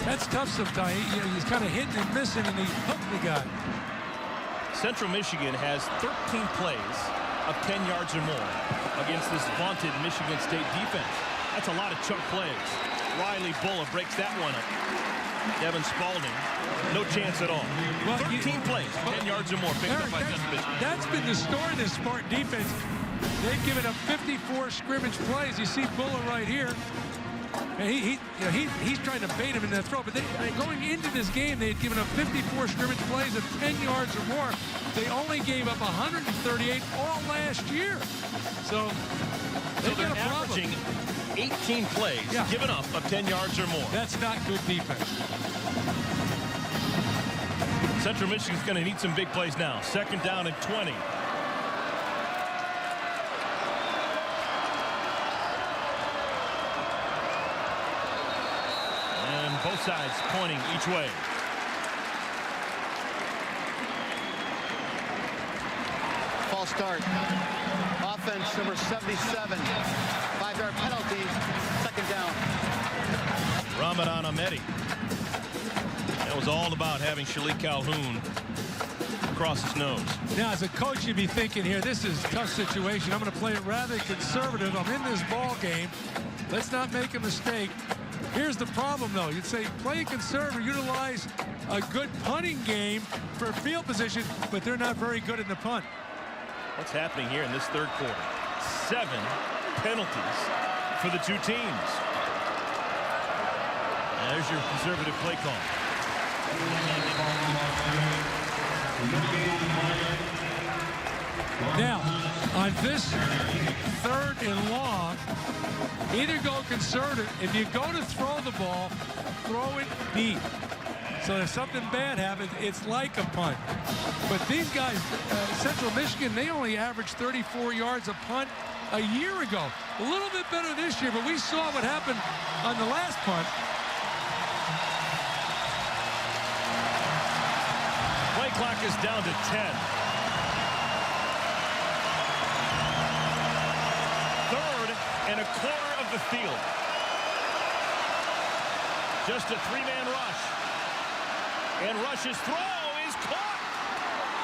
Speaker 2: that's tough sometimes. He's kind of hitting and missing, and he hooked the guy.
Speaker 1: Central Michigan has 13 plays of 10 yards or more against this vaunted Michigan State defense. That's a lot of chunk plays. Riley Bulla breaks that one up. Devin Spalding, no chance at all. Well, 13 plays, 10 yards or more picked up by Central Michigan. That's
Speaker 2: been the story of this Spartan defense. They've given up 54 scrimmage plays. You see Bulla right here. And he's trying to bait him in that throw. But going into this game, they had given up 54 scrimmage plays of 10 yards or more. They only gave up 138 all last year. So
Speaker 1: they're averaging 18 plays given up of 10 yards or more.
Speaker 2: That's not good defense.
Speaker 1: Central Michigan's going to need some big plays now. 2nd down and 20. And both sides pointing each way.
Speaker 3: False start. Offense, number 77. 5-yard penalty. 2nd down.
Speaker 1: Ramadan Ahmedi. That was all about having Shalik Calhoun across his nose.
Speaker 2: Now, as a coach, you'd be thinking here, this is a tough situation. I'm going to play it rather conservative. I'm in this ball game. Let's not make a mistake. Here's the problem, though. You'd say play conservative, utilize a good punting game for field position, but they're not very good in the punt.
Speaker 1: What's happening here in this 3rd quarter? 7 penalties for the two teams. There's your conservative play call.
Speaker 2: Now, on this 3rd and long, either go conservative. If you go to throw the ball, throw it deep. So if something bad happens, it's like a punt. But these guys, Central Michigan, they only averaged 34 yards a punt a year ago. A little bit better this year, but we saw what happened on the last punt.
Speaker 1: Play clock is down to 10. 3rd and a quarter of the field. Just a 3-man rush. And Rush's throw is caught.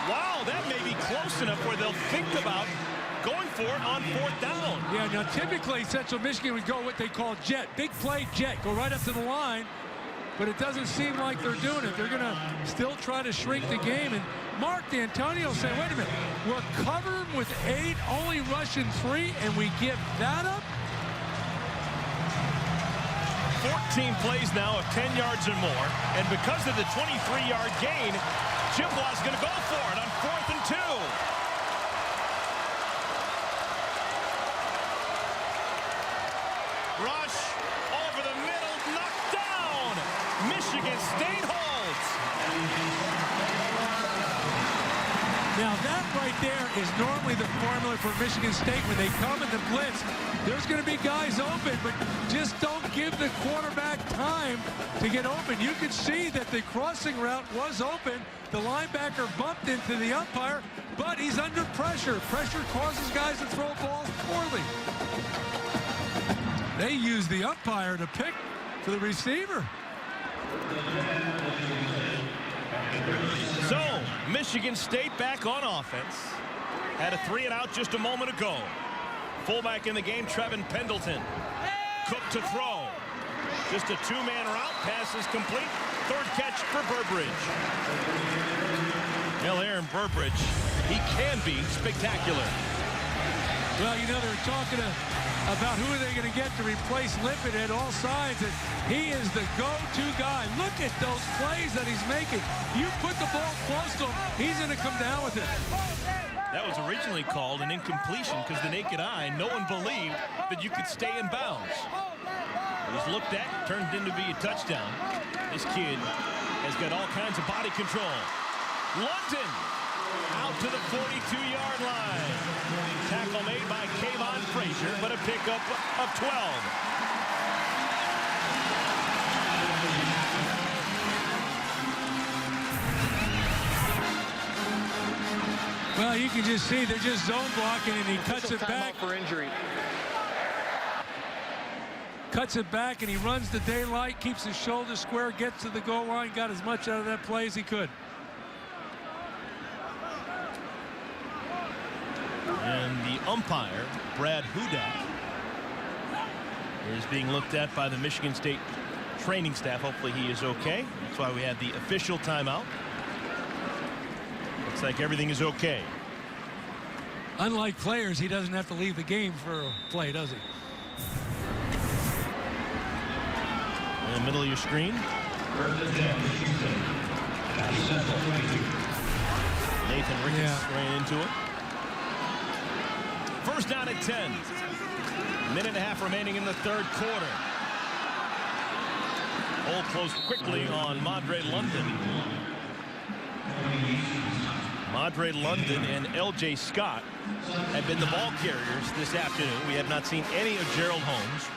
Speaker 1: Wow, that may be close enough where they'll think about going for it on 4th down.
Speaker 2: Yeah, now typically Central Michigan would go what they call jet. Big play jet. Go right up to the line. But it doesn't seem like they're doing it. They're going to still try to shrink the game. And Mark D'Antonio saying, wait a minute, we're covered with 8, only rushing 3, and we give that up?
Speaker 1: 14 plays now of 10 yards or more. And because of the 23-yard gain, Chippewas is going to go for it on 4th and 2. Rush over the middle, knocked down. Michigan State holds.
Speaker 2: Now that right there is normally the formula for Michigan State when they come in the blitz. There's going to be guys open, but just don't give the quarterback time to get open. You can see that the crossing route was open. The linebacker bumped into the umpire, but he's under pressure. Pressure causes guys to throw balls poorly. They use the umpire to pick for the receiver.
Speaker 1: So, Michigan State back on offense. Had a 3-and-out just a moment ago. Fullback in the game, Trevin Pendleton. Cook to throw. Just a 2-man route. Pass is complete. 3rd catch for Burbridge. Well, Aaron Burbridge, he can be spectacular.
Speaker 2: Well, you know, they're talking about who are they going to get to replace Lippett at all sides, and he is the go-to guy. Look at those plays that he's making. You put the ball close to him, he's going to come down with it.
Speaker 1: That was originally called an incompletion because the naked eye, no one believed that you could stay in bounds. It was looked at, turned into be a touchdown. This kid has got all kinds of body control. London out to the 42-yard line. Tackle made by Kayvon Frazier, but a pickup of 12.
Speaker 2: Well, you can just see they're just zone blocking, and he cuts it back.
Speaker 3: For injury.
Speaker 2: Cuts it back, and he runs the daylight, keeps his shoulders square, gets to the goal line, got as much out of that play as he could.
Speaker 1: And the umpire, Brad Hudak, is being looked at by the Michigan State training staff. Hopefully he is okay. That's why we had the official timeout. Looks like everything is okay.
Speaker 2: Unlike players, he doesn't have to leave the game for a play, does he?
Speaker 1: In the middle of your screen. Nathan Ricketts ran into it. First down at 10. Minute and a half remaining in the 3rd quarter. Hole closed quickly on Madre London. Madre London and L.J. Scott have been the ball carriers this afternoon. We have not seen any of Gerald Holmes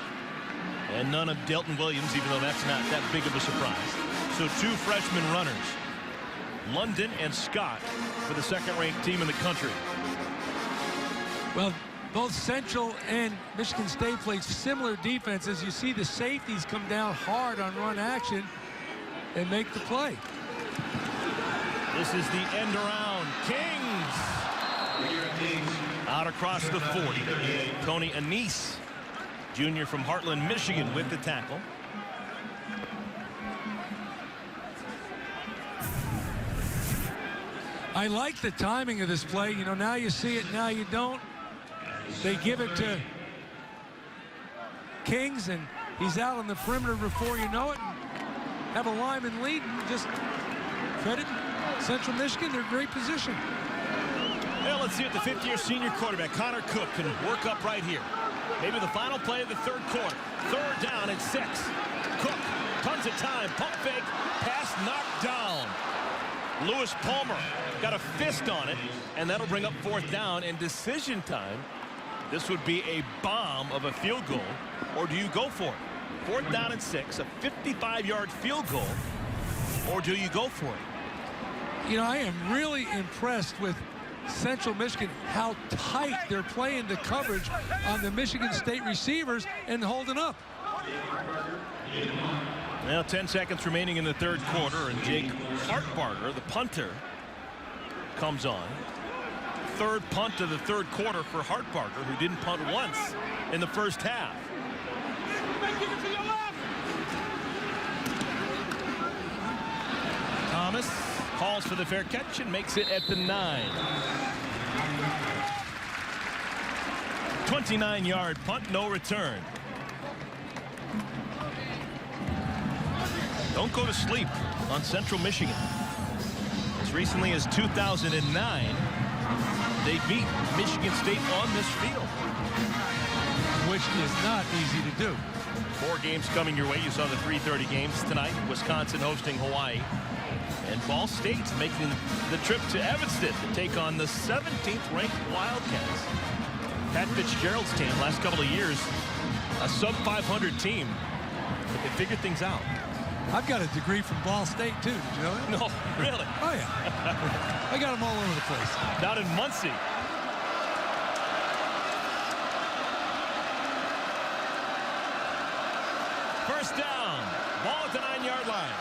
Speaker 1: and none of Delton Williams, even though that's not that big of a surprise. So 2 freshman runners, London and Scott, for the 2nd-ranked team in the country.
Speaker 2: Well, both Central and Michigan State played similar defenses. You see the safeties come down hard on run action and make the play.
Speaker 1: This is the end around. Kings out across the 40. Tony Anise, junior from Heartland, Michigan, with the tackle.
Speaker 2: I like the timing of this play. You know, now you see it, now you don't. They give it to Kings, and he's out on the perimeter before you know it. Have a lineman lead, and just credit Central Michigan, they're in great position.
Speaker 1: Well, let's see what the fifth-year senior quarterback, Connor Cook, can work up right here. Maybe the final play of the third quarter. Third down and 6. Cook, tons of time, pump fake, pass knocked down. Lewis Palmer got a fist on it, and that'll bring up fourth down and decision time. This would be a bomb of a field goal, or do you go for it? Fourth down and 6, a 55-yard field goal, or do you go for it?
Speaker 2: You know, I am really impressed with Central Michigan, how tight they're playing the coverage on the Michigan State receivers and holding up.
Speaker 1: Now 10 seconds remaining in the third quarter, and Jake Hartbarger, the punter, comes on. Third punt of the third quarter for Hartbarger, who didn't punt once in the first half. Thomas calls for the fair catch and makes it at the 9. 29-yard punt, no return. Don't go to sleep on Central Michigan. As recently as 2009, they beat Michigan State on this field,
Speaker 2: which is not easy to do.
Speaker 1: 4 games coming your way. You saw the 3:30 games tonight. Wisconsin hosting Hawaii. And Ball State's making the trip to Evanston to take on the 17th ranked Wildcats. Pat Fitzgerald's team last couple of years, a sub-500 team, but they figured things out.
Speaker 2: I've got a degree from Ball State too. Did you know that?
Speaker 1: No, really?
Speaker 2: Oh yeah. I got them all over the place.
Speaker 1: Down in Muncie. First down. Ball at the 9-yard line.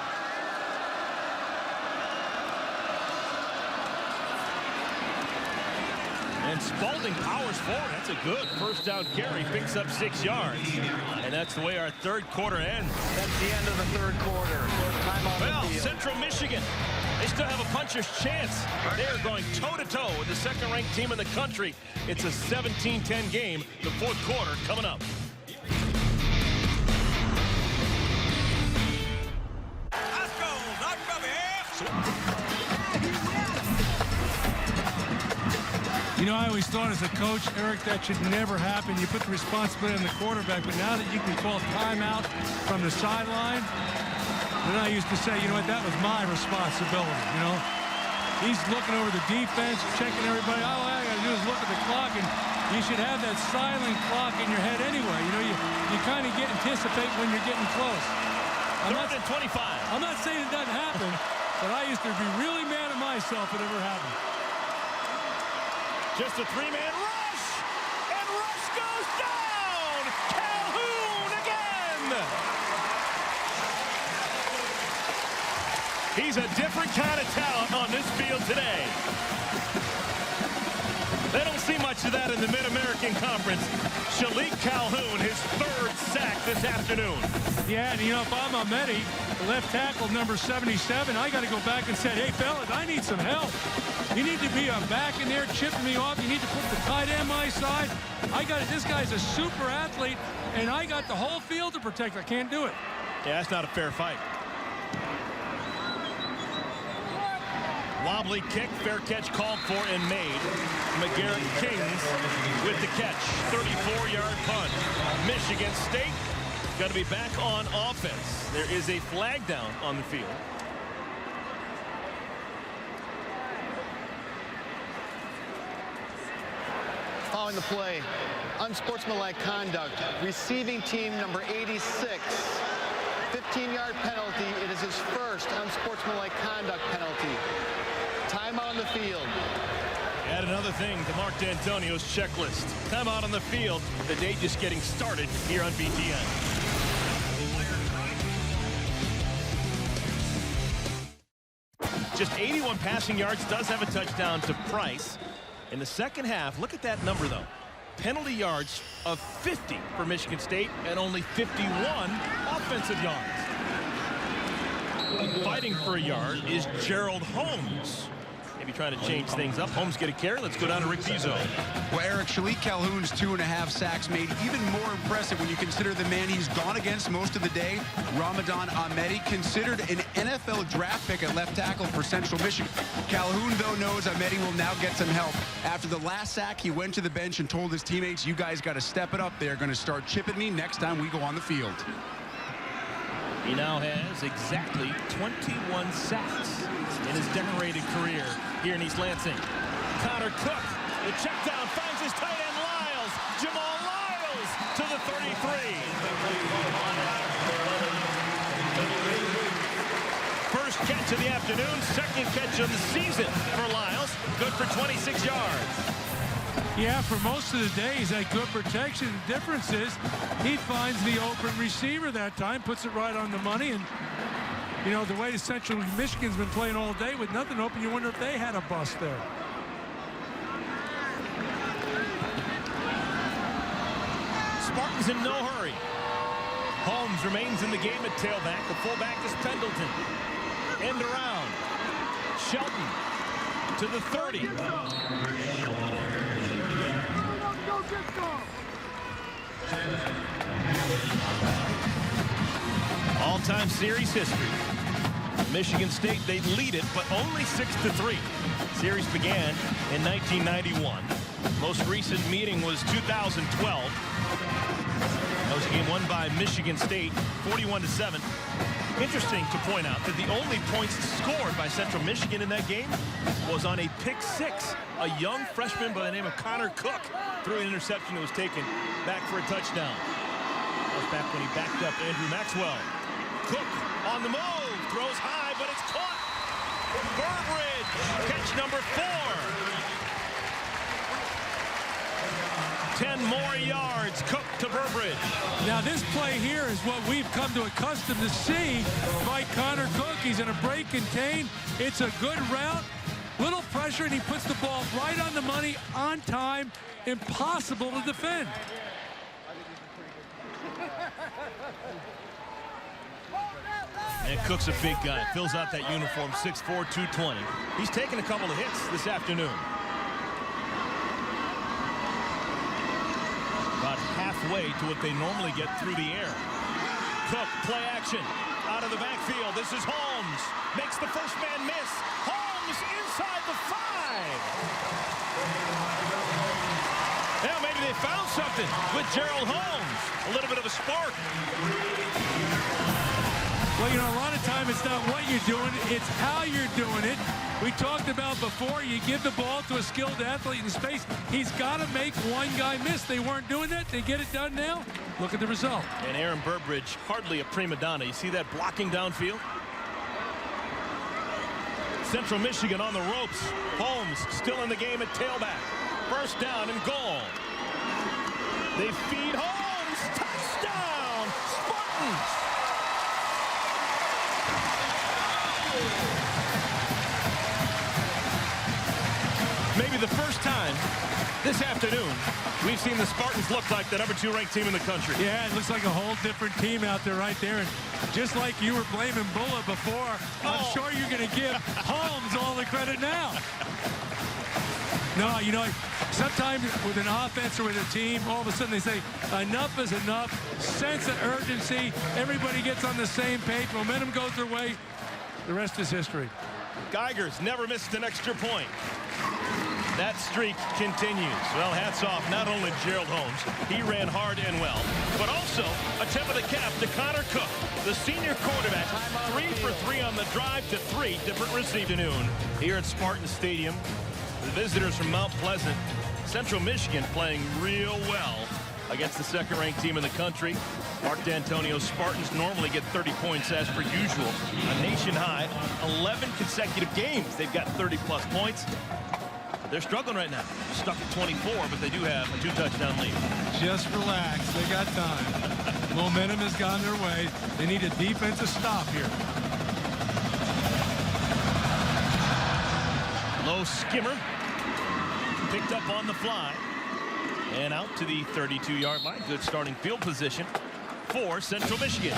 Speaker 1: And Spalding powers forward. That's a good first down carry. Picks up 6 yards. And that's the way our third quarter ends.
Speaker 3: That's the end of the third quarter. Time on
Speaker 1: Well,
Speaker 3: the field.
Speaker 1: Central Michigan, they still have a puncher's chance. They are going toe-to-toe with the second-ranked team in the country. It's a 17-10 game. The fourth quarter coming up.
Speaker 2: You know, I always thought as a coach, Eric, that should never happen. You put the responsibility on the quarterback, but now that you can call timeout from the sideline, then I used to say, you know what, that was my responsibility, you know. He's looking over the defense, checking everybody. All I got to do is look at the clock, and you should have that silent clock in your head anyway. You know, you kind of anticipate when you're getting close.
Speaker 1: Third and 25.
Speaker 2: I'm not saying it doesn't happen, but I used to be really mad at myself if it ever happened.
Speaker 1: Just a 3-man rush, and Rush goes down. Calhoun again. He's a different kind of talent on this field today. They don't see much of that in the Mid-American Conference. Shalik Calhoun, his 3rd sack this afternoon.
Speaker 2: Yeah, and you know, if I'm Ahmedi, the left tackle, number 77, I got to go back and say, hey, fellas, I need some help. You need to be back in there chipping me off. You need to put the tight end my side. This guy's a super athlete, and I got the whole field to protect. I can't do it.
Speaker 1: Yeah, that's not a fair fight. Wobbly kick, fair catch called for and made. McGarrett Kings with the catch. 34-yard punt. Michigan State got to be back on offense. There is a flag down on the field.
Speaker 3: Following the play, unsportsmanlike conduct, receiving team number 86. 15-yard penalty. It is his first unsportsmanlike conduct penalty. Timeout on the field.
Speaker 1: Add another thing to Mark D'Antonio's checklist. Timeout on the field. The day just getting started here on BTN. Just 81 passing yards, does have a touchdown to Price. In the second half, look at that number, though. Penalty yards of 50 for Michigan State and only 51 offensive yards. Fighting for a yard is Gerald Holmes. Maybe trying to change things up. Holmes get a carry. Let's go down to Rick Pizzo.
Speaker 4: Well, Eric, Shalik Calhoun's 2.5 sacks made even more impressive when you consider the man he's gone against most of the day, Ramadan Ahmedi, considered an NFL draft pick at left tackle for Central Michigan. Calhoun, though, knows Ahmedi will now get some help. After the last sack, he went to the bench and told his teammates, you guys got to step it up. They're going to start chipping me next time we go on the field.
Speaker 1: He now has exactly 21 sacks in his decorated career here in East Lansing. Connor Cook, the check down, finds his tight end Lyles. Jamal Lyles to the 33. First catch of the afternoon, second catch of the season for Lyles. Good for 26 yards.
Speaker 2: Yeah, for most of the day, he's had good protection. The difference is he finds the open receiver that time, puts it right on the money. And, you know, the way the Central Michigan's been playing all day with nothing open, you wonder if they had a bust there.
Speaker 1: Spartans in no hurry. Holmes remains in the game at tailback. The fullback is Pendleton. End around. Shelton to the 30. All-time series history. Michigan State, they lead it, but only 6-3. Series began in 1991. Most recent meeting was 2012. That was a game won by Michigan State, 41-7. Interesting to point out that the only points scored by Central Michigan in that game was on a pick six. A young freshman by the name of Connor Cook threw an interception that was taken back for a touchdown. That was back when he backed up Andrew Maxwell. Cook on the move, throws high, but it's caught. Burbridge, catch number 4. 10 more yards, Cook to Burbridge.
Speaker 2: Now this play here is what we've come to accustom to see by Connor Cook. He's in a break contain. It's a good route, little pressure, and he puts the ball right on the money, on time, impossible to defend.
Speaker 1: And Cook's a big guy, fills out that uniform, 6'4", 220. He's taken a couple of hits this afternoon. About halfway to what they normally get through the air. Cook, play action, out of the backfield. This is Holmes, makes the first man miss. Holmes inside the 5. Now maybe they found something with Gerald Holmes. A little bit of a spark.
Speaker 2: Well, you know, a lot of time it's not what you're doing, it's how you're doing it. We talked about before, you give the ball to a skilled athlete in space. He's got to make one guy miss. They weren't doing that. They get it done now. Look at the result.
Speaker 1: And Aaron Burbridge, hardly a prima donna. You see that blocking downfield? Central Michigan on the ropes. Holmes still in the game at tailback. First down and goal. They feed Holmes. Touchdown, Spartans. Maybe the first time this afternoon we've seen the Spartans look like the #2 ranked team in the country.
Speaker 2: Yeah, it looks like a whole different team out there right there. And just like you were blaming Bulla before, I'm sure you're going to give Holmes all the credit now. No, you know, sometimes with an offense or with a team, all of a sudden they say, enough is enough, sense of urgency, everybody gets on the same page, momentum goes their way, the rest is history.
Speaker 1: Geiger's never missed an extra point. That streak continues. Well, hats off not only Gerald Holmes, he ran hard and well, but also a tip of the cap to Connor Cook, the senior quarterback, 3 for 3 on the drive to 3 different receivers noon here at Spartan Stadium. The visitors from Mount Pleasant, Central Michigan playing real well against the second-ranked team in the country. Mark D'Antonio's Spartans normally get 30 points as per usual. A nation high, 11 consecutive games. They've got 30-plus points. They're struggling right now. Stuck at 24, but they do have a 2-touchdown lead.
Speaker 2: Just relax. They got time. Momentum has gone their way. They need a defensive stop here.
Speaker 1: Low skimmer. Picked up on the fly. And out to the 32-yard line. Good starting field position for Central Michigan.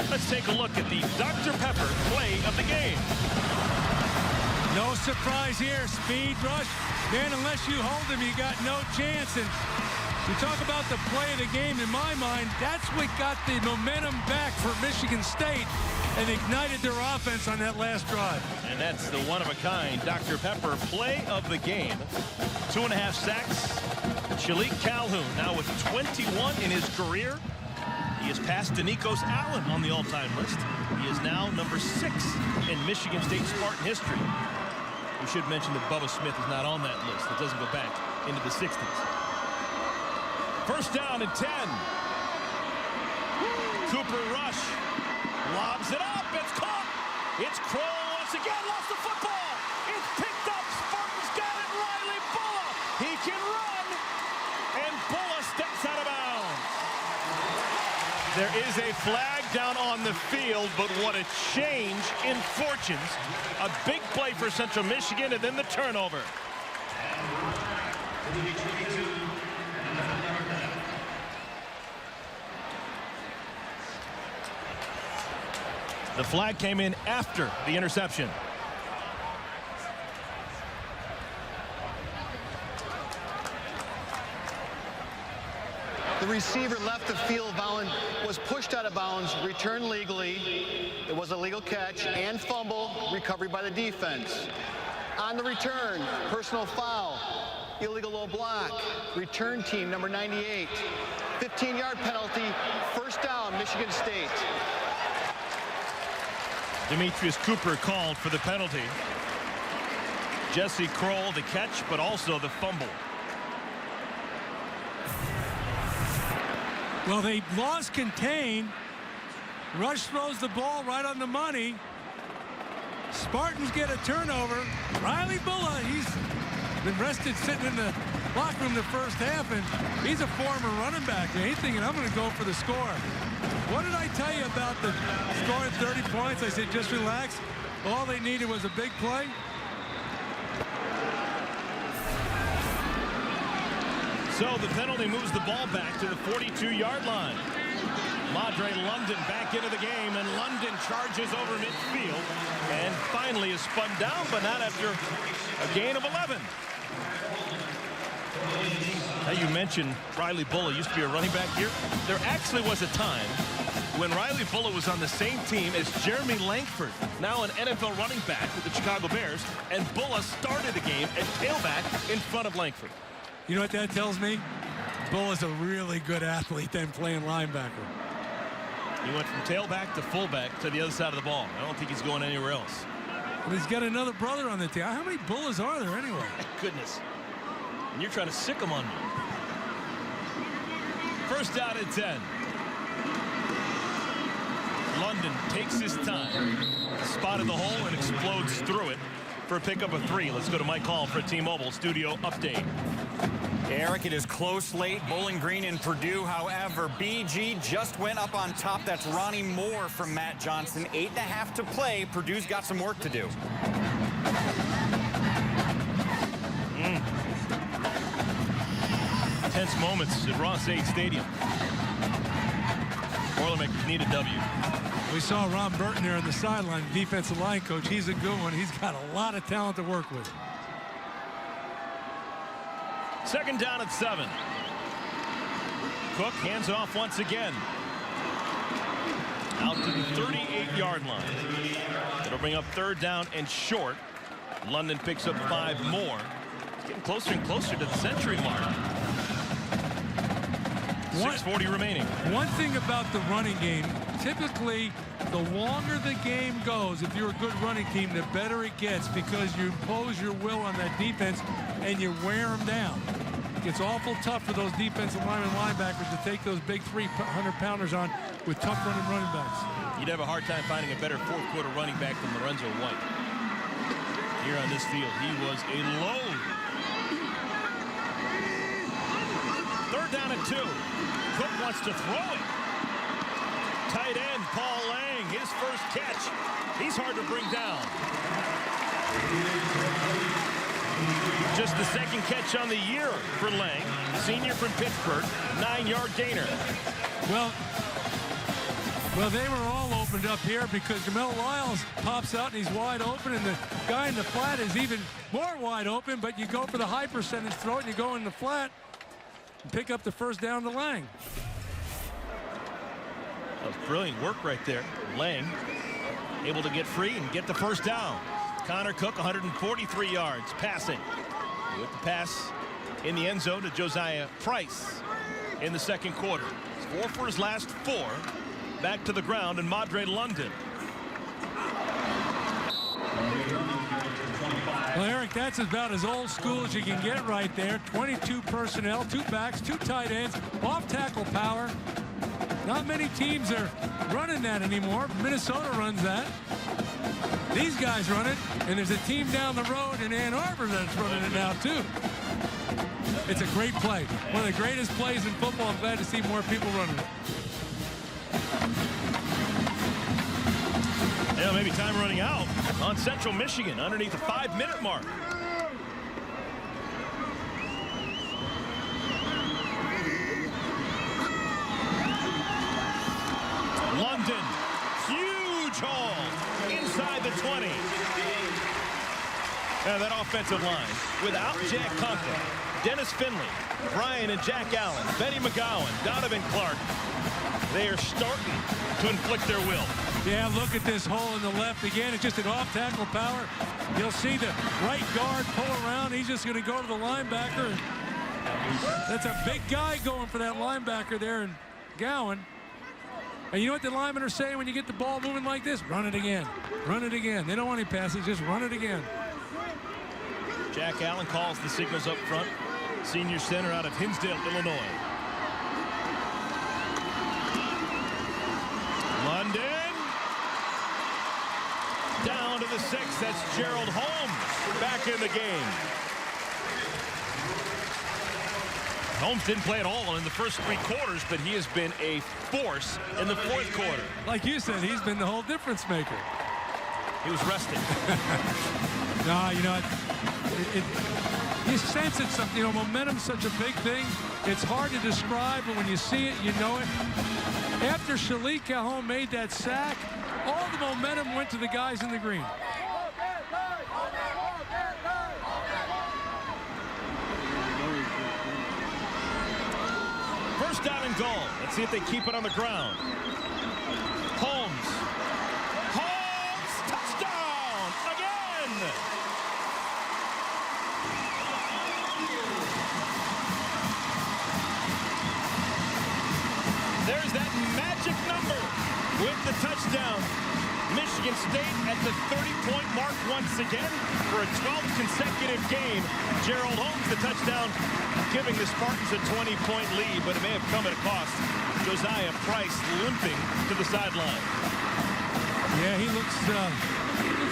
Speaker 1: Let's take a look at the Dr. Pepper play of the game.
Speaker 2: No surprise here. Speed rush. Man, unless you hold him, you got no chance. And you talk about the play of the game, in my mind, that's what got the momentum back for Michigan State and ignited their offense on that last drive.
Speaker 1: And that's the one-of-a-kind Dr. Pepper play of the game. 2.5 sacks. Shalik Calhoun now with 21 in his career. He has passed Denikos Allen on the all-time list. He is now number 6 in Michigan State Spartan history. We should mention that Bubba Smith is not on that list. It doesn't go back into the 60s. First down and 10. Cooper rush. Lobs it up. It's caught. It's Kroll once again. Lost the football. It's picked up. Spartans got it. Riley Bulla. He can run. And Bulla steps out of bounds. There is a flag down on the field, but what a change in fortunes. A big play for Central Michigan, and then the turnover. The flag came in after the interception.
Speaker 3: The receiver left the field, was pushed out of bounds, returned legally. It was a legal catch and fumble, recovery by the defense. On the return, personal foul, illegal low block, return team number 98. 15-yard penalty, first down, Michigan State.
Speaker 1: Demetrius Cooper called for the penalty. Jesse Kroll the catch, but also the fumble.
Speaker 2: Well, they lost contain. Rush throws the ball right on the money. Spartans get a turnover. Riley Bulla, he's been rested sitting in the locker room the first half, and he's a former running back. And he's thinking, I'm going to go for the score. What did I tell you about the scoring 30 points? I said, just relax. All they needed was a big play.
Speaker 1: So the penalty moves the ball back to the 42-yard line. Madre London back into the game, and London charges over midfield and finally is spun down, but not after a gain of 11. Now you mentioned Riley Bulla used to be a running back here. There actually was a time when Riley Bulla was on the same team as Jeremy Langford, now an NFL running back with the Chicago Bears, and Bulla started the game at tailback in front of Langford.
Speaker 2: You know what that tells me? Bulla's a really good athlete then playing linebacker.
Speaker 1: He went from tailback to fullback to the other side of the ball. I don't think he's going anywhere else.
Speaker 2: But he's got another brother on the team. How many Bullas are there anyway?
Speaker 1: Goodness. And you're trying to sick him on me. First down and 10. London takes his time. Spotted the hole and explodes through it for a pickup of 3. Let's go to Mike Hall for a T-Mobile studio update.
Speaker 5: Eric, it is close late. Bowling Green and Purdue, however, BG just went up on top. That's Ronnie Moore from Matt Johnson. 8.5 to play. Purdue's got some work to do.
Speaker 1: Tense moments at Ross-Ade Stadium. Boilermakers need a W.
Speaker 2: We saw Ron Burton there on the sideline, defensive line coach. He's a good one. He's got a lot of talent to work with.
Speaker 1: Second down at 7. Cook hands off once again. Out to the 38-yard line. It'll bring up third down and short. London picks up 5 more. It's getting closer and closer to the century mark. 6:40 remaining.
Speaker 2: One thing about the running game, typically the longer the game goes, if you're a good running team, the better it gets because you impose your will on that defense and you wear them down. It gets awful tough for those defensive linemen and linebackers to take those big 300-pounders on with tough running backs.
Speaker 1: You'd have a hard time finding a better fourth-quarter running back than Lorenzo White. Here on this field, he was a load. Third down and 2. Cook wants to throw it. Tight end Paul Lang, his first catch. He's hard to bring down. Just the second catch on the year for Lang, senior from Pittsburgh, 9-yard gainer.
Speaker 2: Well, Well, they were all opened up here because Jamel Lyles pops out and he's wide open, and the guy in the flat is even more wide open, but you go for the high percentage throw and you go in the flat and pick up the first down to Lang.
Speaker 1: That was brilliant work right there. Lang able to get free and get the first down. Connor Cook, 143 yards passing. With the pass in the end zone to Josiah Price in the second quarter. He's 4 for his last 4. Back to the ground in Madre London.
Speaker 2: Well, Eric, that's about as old school as you can get right there. 22 personnel, 2 backs, 2 tight ends, off tackle power. Not many teams are running that anymore. Minnesota runs that. These guys run it, and there's a team down the road in Ann Arbor that's running it now too. It's a great play. One of the greatest plays in football. I'm glad to see more people running it.
Speaker 1: Yeah, maybe time running out on Central Michigan underneath the 5-minute mark. London, huge haul inside the 20. Now that offensive line, without Jack Conklin, Dennis Finley, Brian and Jack Allen, Benny McGowan, Donovan Clark, they are starting to inflict their will.
Speaker 2: Yeah, look at this hole in the left again. It's just an off-tackle power. You'll see the right guard pull around. He's just going to go to the linebacker. That's a big guy going for that linebacker there in Gowan. And you know what the linemen are saying when you get the ball moving like this? Run it again. Run it again. They don't want any passes. Just run it again.
Speaker 1: Jack Allen calls the signals up front. Senior center out of Hinsdale, Illinois. London. Down to the 6. That's Gerald Holmes back in the game. Holmes didn't play at all in the first 3 quarters, but he has been a force in the 4th quarter.
Speaker 2: Like you said, he's been the whole difference maker.
Speaker 1: He was rested.
Speaker 2: No, you know, you sense it. Something, you know, momentum's such a big thing. It's hard to describe, but when you see it, you know it. After Shalik Calhoun made that sack, all the momentum went to the guys in the green.
Speaker 1: First down and goal. Let's see if they keep it on the ground. Holmes. Holmes! Touchdown! Again! There's that magic number with the touchdown. Michigan State at the 30-point mark once again for a 12th consecutive game. Gerald Holmes, the touchdown, giving the Spartans a 20-point lead, but it may have come at a cost. Josiah Price limping to the sideline.
Speaker 2: Yeah, he looks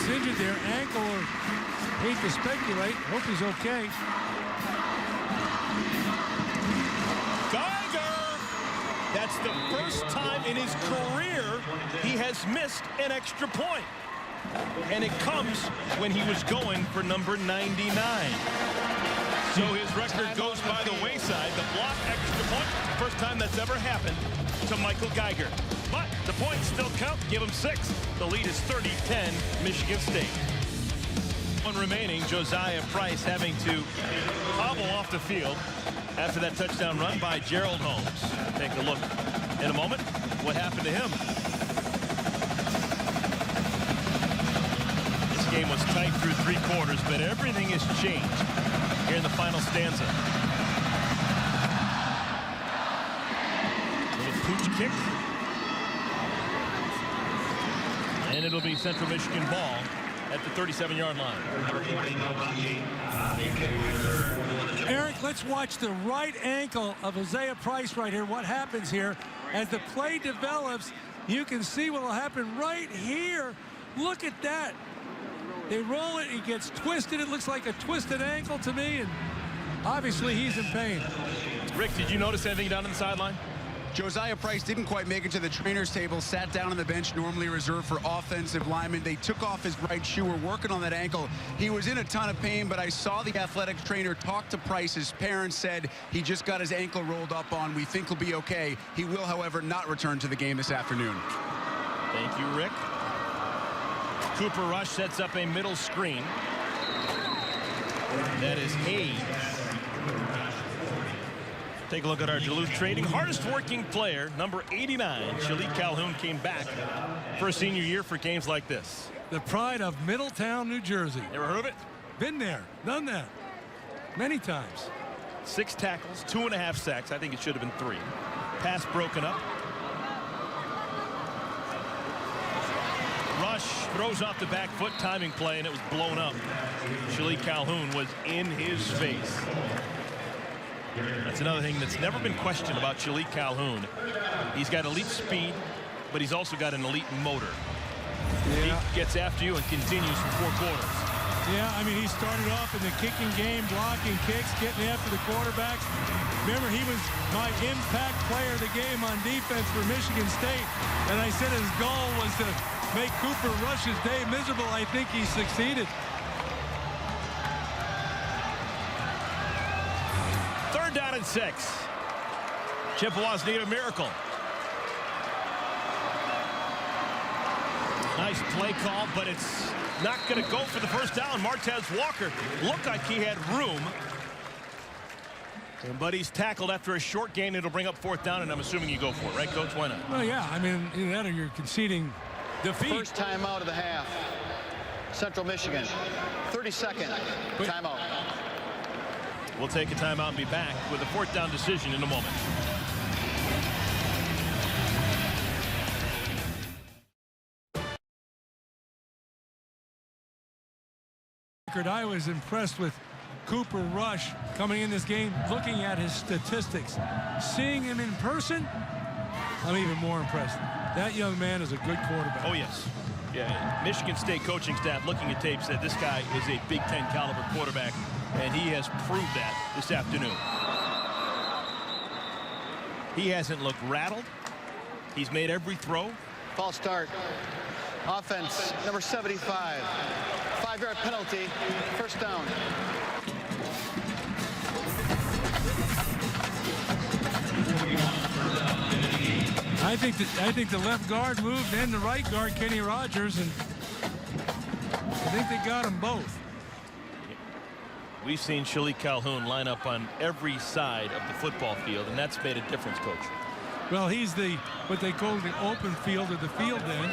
Speaker 2: injured there. Ankle, or hate to speculate. Hope he's okay.
Speaker 1: That's the first time in his career he has missed an extra point. And it comes when he was going for number 99. So his record goes by the wayside. The block extra point, first time that's ever happened to Michael Geiger. But the points still count. Give him 6. The lead is 30-10 Michigan State. One remaining. Josiah Price having to hobble off the field after that touchdown run by Gerald Holmes. Take a look in a moment what happened to him. This game was tight through 3 quarters, but everything has changed here in the final stanza. Little pooch kick. And it'll be Central Michigan ball at the 37-yard line.
Speaker 2: Eric, let's watch the right ankle of Isaiah Price right here. What happens here as the play develops, you can see what will happen right here. Look at that. They roll it, he gets twisted. It looks like a twisted ankle to me, and obviously he's in pain.
Speaker 1: Rick, did you notice anything down on the sideline?
Speaker 4: Josiah Price didn't quite make it to the trainer's table, sat down on the bench, normally reserved for offensive linemen. They took off his right shoe, were working on that ankle. He was in a ton of pain, but I saw the athletic trainer talk to Price. His parents said he just got his ankle rolled up on. We think he'll be okay. He will, however, not return to the game this afternoon.
Speaker 1: Thank you, Rick. Cooper Rush sets up a middle screen. That is Hayes. Take a look at our Duluth Trading hardest working player, number 89. Shalik Calhoun came back for a senior year for games like this.
Speaker 2: The pride of Middletown, New Jersey.
Speaker 1: Ever heard of it?
Speaker 2: Been there, done that many times.
Speaker 1: 6 tackles, 2.5 sacks. I think it should have been 3. Pass broken up. Rush throws off the back foot, timing play, and it was blown up. Shalik Calhoun was in his face. That's another thing that's never been questioned about Shalik Calhoun. He's got elite speed, but he's also got an elite motor.
Speaker 2: Yeah.
Speaker 1: He gets after you and continues for 4 quarters.
Speaker 2: Yeah, I mean, he started off in the kicking game, blocking kicks, getting after the quarterbacks. Remember, he was my impact player of the game on defense for Michigan State. And I said his goal was to make Cooper Rush's day miserable. I think he succeeded.
Speaker 1: 3rd down and 6. Chippewas need a miracle. Nice play call, but it's not going to go for the first down. Martez Walker looked like he had room. But he's tackled after a short gain. It'll bring up 4th down, and I'm assuming you go for it, right, Coach? Why not?
Speaker 2: Well, yeah, I mean, either that or you're conceding defeat.
Speaker 3: First timeout of the half. Central Michigan. 32nd timeout.
Speaker 1: We'll take a timeout and be back with a 4th down decision in a moment.
Speaker 2: I was impressed with Cooper Rush coming in this game, looking at his statistics. Seeing him in person, I'm even more impressed. That young man is a good quarterback.
Speaker 1: Oh, yes. Yeah, Michigan State coaching staff looking at tape said this guy is a Big Ten caliber quarterback, and he has proved that this afternoon. He hasn't looked rattled. He's made every throw.
Speaker 3: False start. Offense, number 75. 5-yard penalty. First down.
Speaker 2: I think the left guard moved and the right guard, Kenny Rogers, and I think they got them both.
Speaker 1: We've seen Shalik Calhoun line up on every side of the football field, and that's made a difference, Coach.
Speaker 2: Well, he's what they call the open field or the field end.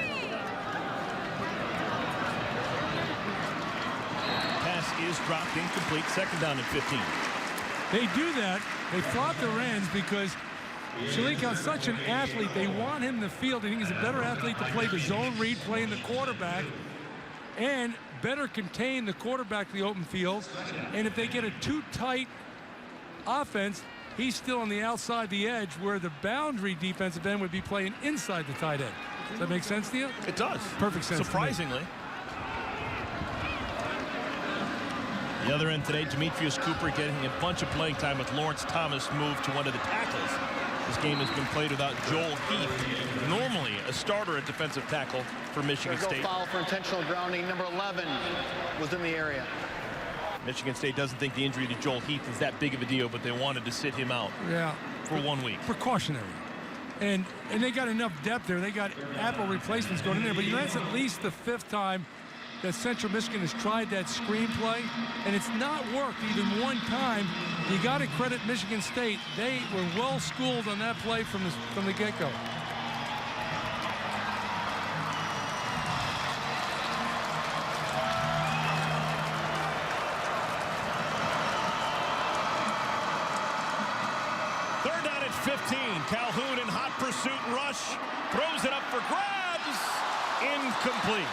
Speaker 1: Pass is dropped incomplete. 2nd down and 15.
Speaker 2: They do that. They flop their ends because Shalik is such an athlete. They want him in the field. I think he's a better athlete to play the zone read, playing the quarterback, and better contain the quarterback to the open field. And if they get a too tight offense, he's still on the outside the edge, where the boundary defensive end would be playing inside the tight end. Does that make sense to you?
Speaker 1: It does.
Speaker 2: Perfect sense.
Speaker 1: Surprisingly. The other end today, Demetrius Cooper getting a bunch of playing time with Lawrence Thomas moved to one of the tackles. This game has been played without Joel Heath, normally a starter at defensive tackle for Michigan
Speaker 3: There's
Speaker 1: State.
Speaker 3: no foul for intentional grounding. Number 11 was in the area.
Speaker 1: Michigan State doesn't think the injury to Joel Heath is that big of a deal, but they wanted to sit him out for 1 week.
Speaker 2: Precautionary. And they got enough depth there. They got ample replacements going in there. But that's at least the 5th time that Central Michigan has tried that screenplay, and it's not worked even one time. You got to credit Michigan State. They were well schooled on that play from the get-go.
Speaker 1: Third down at 15. Calhoun in hot pursuit. Rush throws it up for grabs. Incomplete.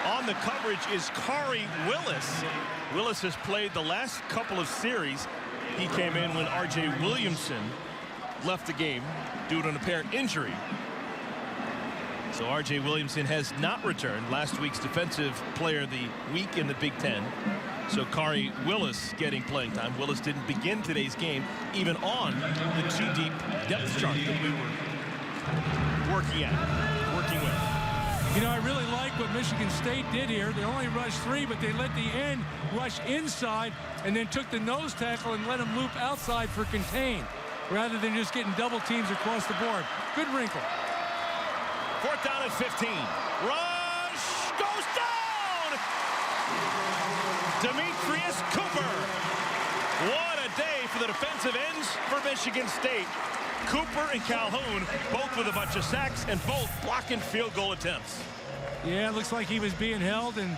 Speaker 1: On the coverage is Khari Willis. Willis has played the last couple of series. He came in when R.J. Williamson left the game due to an apparent injury. So R.J. Williamson has not returned. Last week's defensive player of the week in the Big Ten. So Khari Willis getting playing time. Willis didn't begin today's game even on the 2-deep depth chart that we were working with.
Speaker 2: You know, I really like what Michigan State did here. They only rushed 3, but they let the end rush inside and then took the nose tackle and let him loop outside for contain, rather than just getting double teams across the board. Good wrinkle.
Speaker 1: 4th down and 15. Rush goes down. Demetrius Cooper. What a day for the defensive ends for Michigan State. Cooper and Calhoun both with a bunch of sacks and both blocking field goal attempts.
Speaker 2: Yeah, it looks like he was being held, and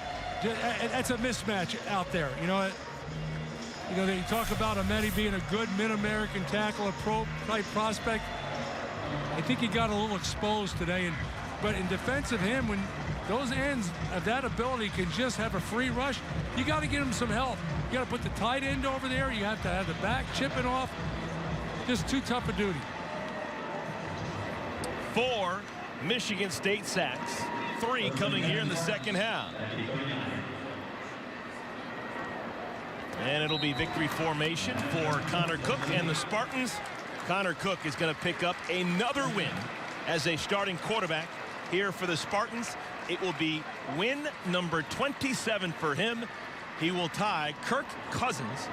Speaker 2: that's a mismatch out there. You know, they talk about Ameti being a good mid-American tackle, a pro-type prospect. I think he got a little exposed today, but in defense of him, when those ends of that ability can just have a free rush, you got to get him some help. You got to put the tight end over there. You have to have the back chipping off. Just too tough a duty.
Speaker 1: 4 Michigan State sacks. 3 coming here in the second half. And it'll be victory formation for Connor Cook and the Spartans. Connor Cook is going to pick up another win as a starting quarterback here for the Spartans. It will be win number 27 for him. He will tie Kirk Cousins.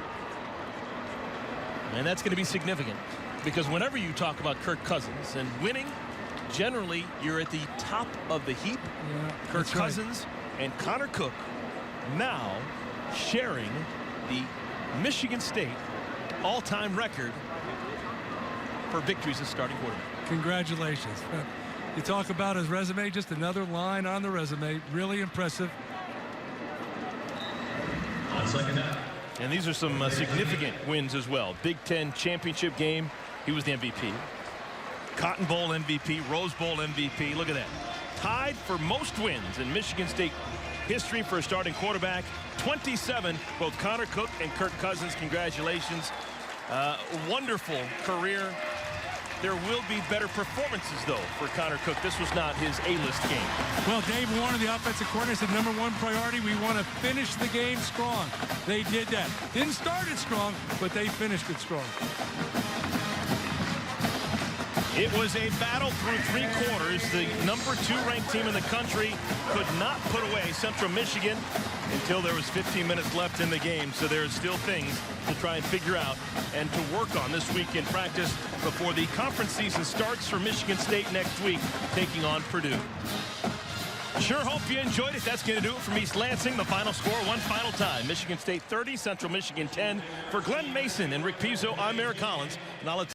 Speaker 1: And that's going to be significant because whenever you talk about Kirk Cousins and winning, generally you're at the top of the heap.
Speaker 2: Yeah,
Speaker 1: Kirk Cousins and Connor Cook now sharing the Michigan State all-time record for victories as starting quarterback.
Speaker 2: Congratulations. You talk about his resume, just another line on the resume. Really impressive.
Speaker 1: And these are some significant wins as well. Big Ten championship game, he was the MVP. Cotton Bowl MVP, Rose Bowl MVP. Look at that. Tied for most wins in Michigan State history for a starting quarterback. 27, both Connor Cook and Kirk Cousins. Congratulations. Wonderful career. There will be better performances, though, for Connor Cook. This was not his A-list game.
Speaker 2: Well, Dave Warner, the offensive coordinator, said #1 priority, we want to finish the game strong. They did that. Didn't start it strong, but they finished it strong.
Speaker 1: It was a battle through 3 quarters. The #2 ranked team in the country could not put away Central Michigan until there was 15 minutes left in the game. So there are still things to try and figure out and to work on this week in practice before the conference season starts for Michigan State next week, taking on Purdue. Sure hope you enjoyed it. That's going to do it from East Lansing. The final score one final time. Michigan State 30, Central Michigan 10. For Glenn Mason and Rick Pizzo, I'm Eric Collins. And I'll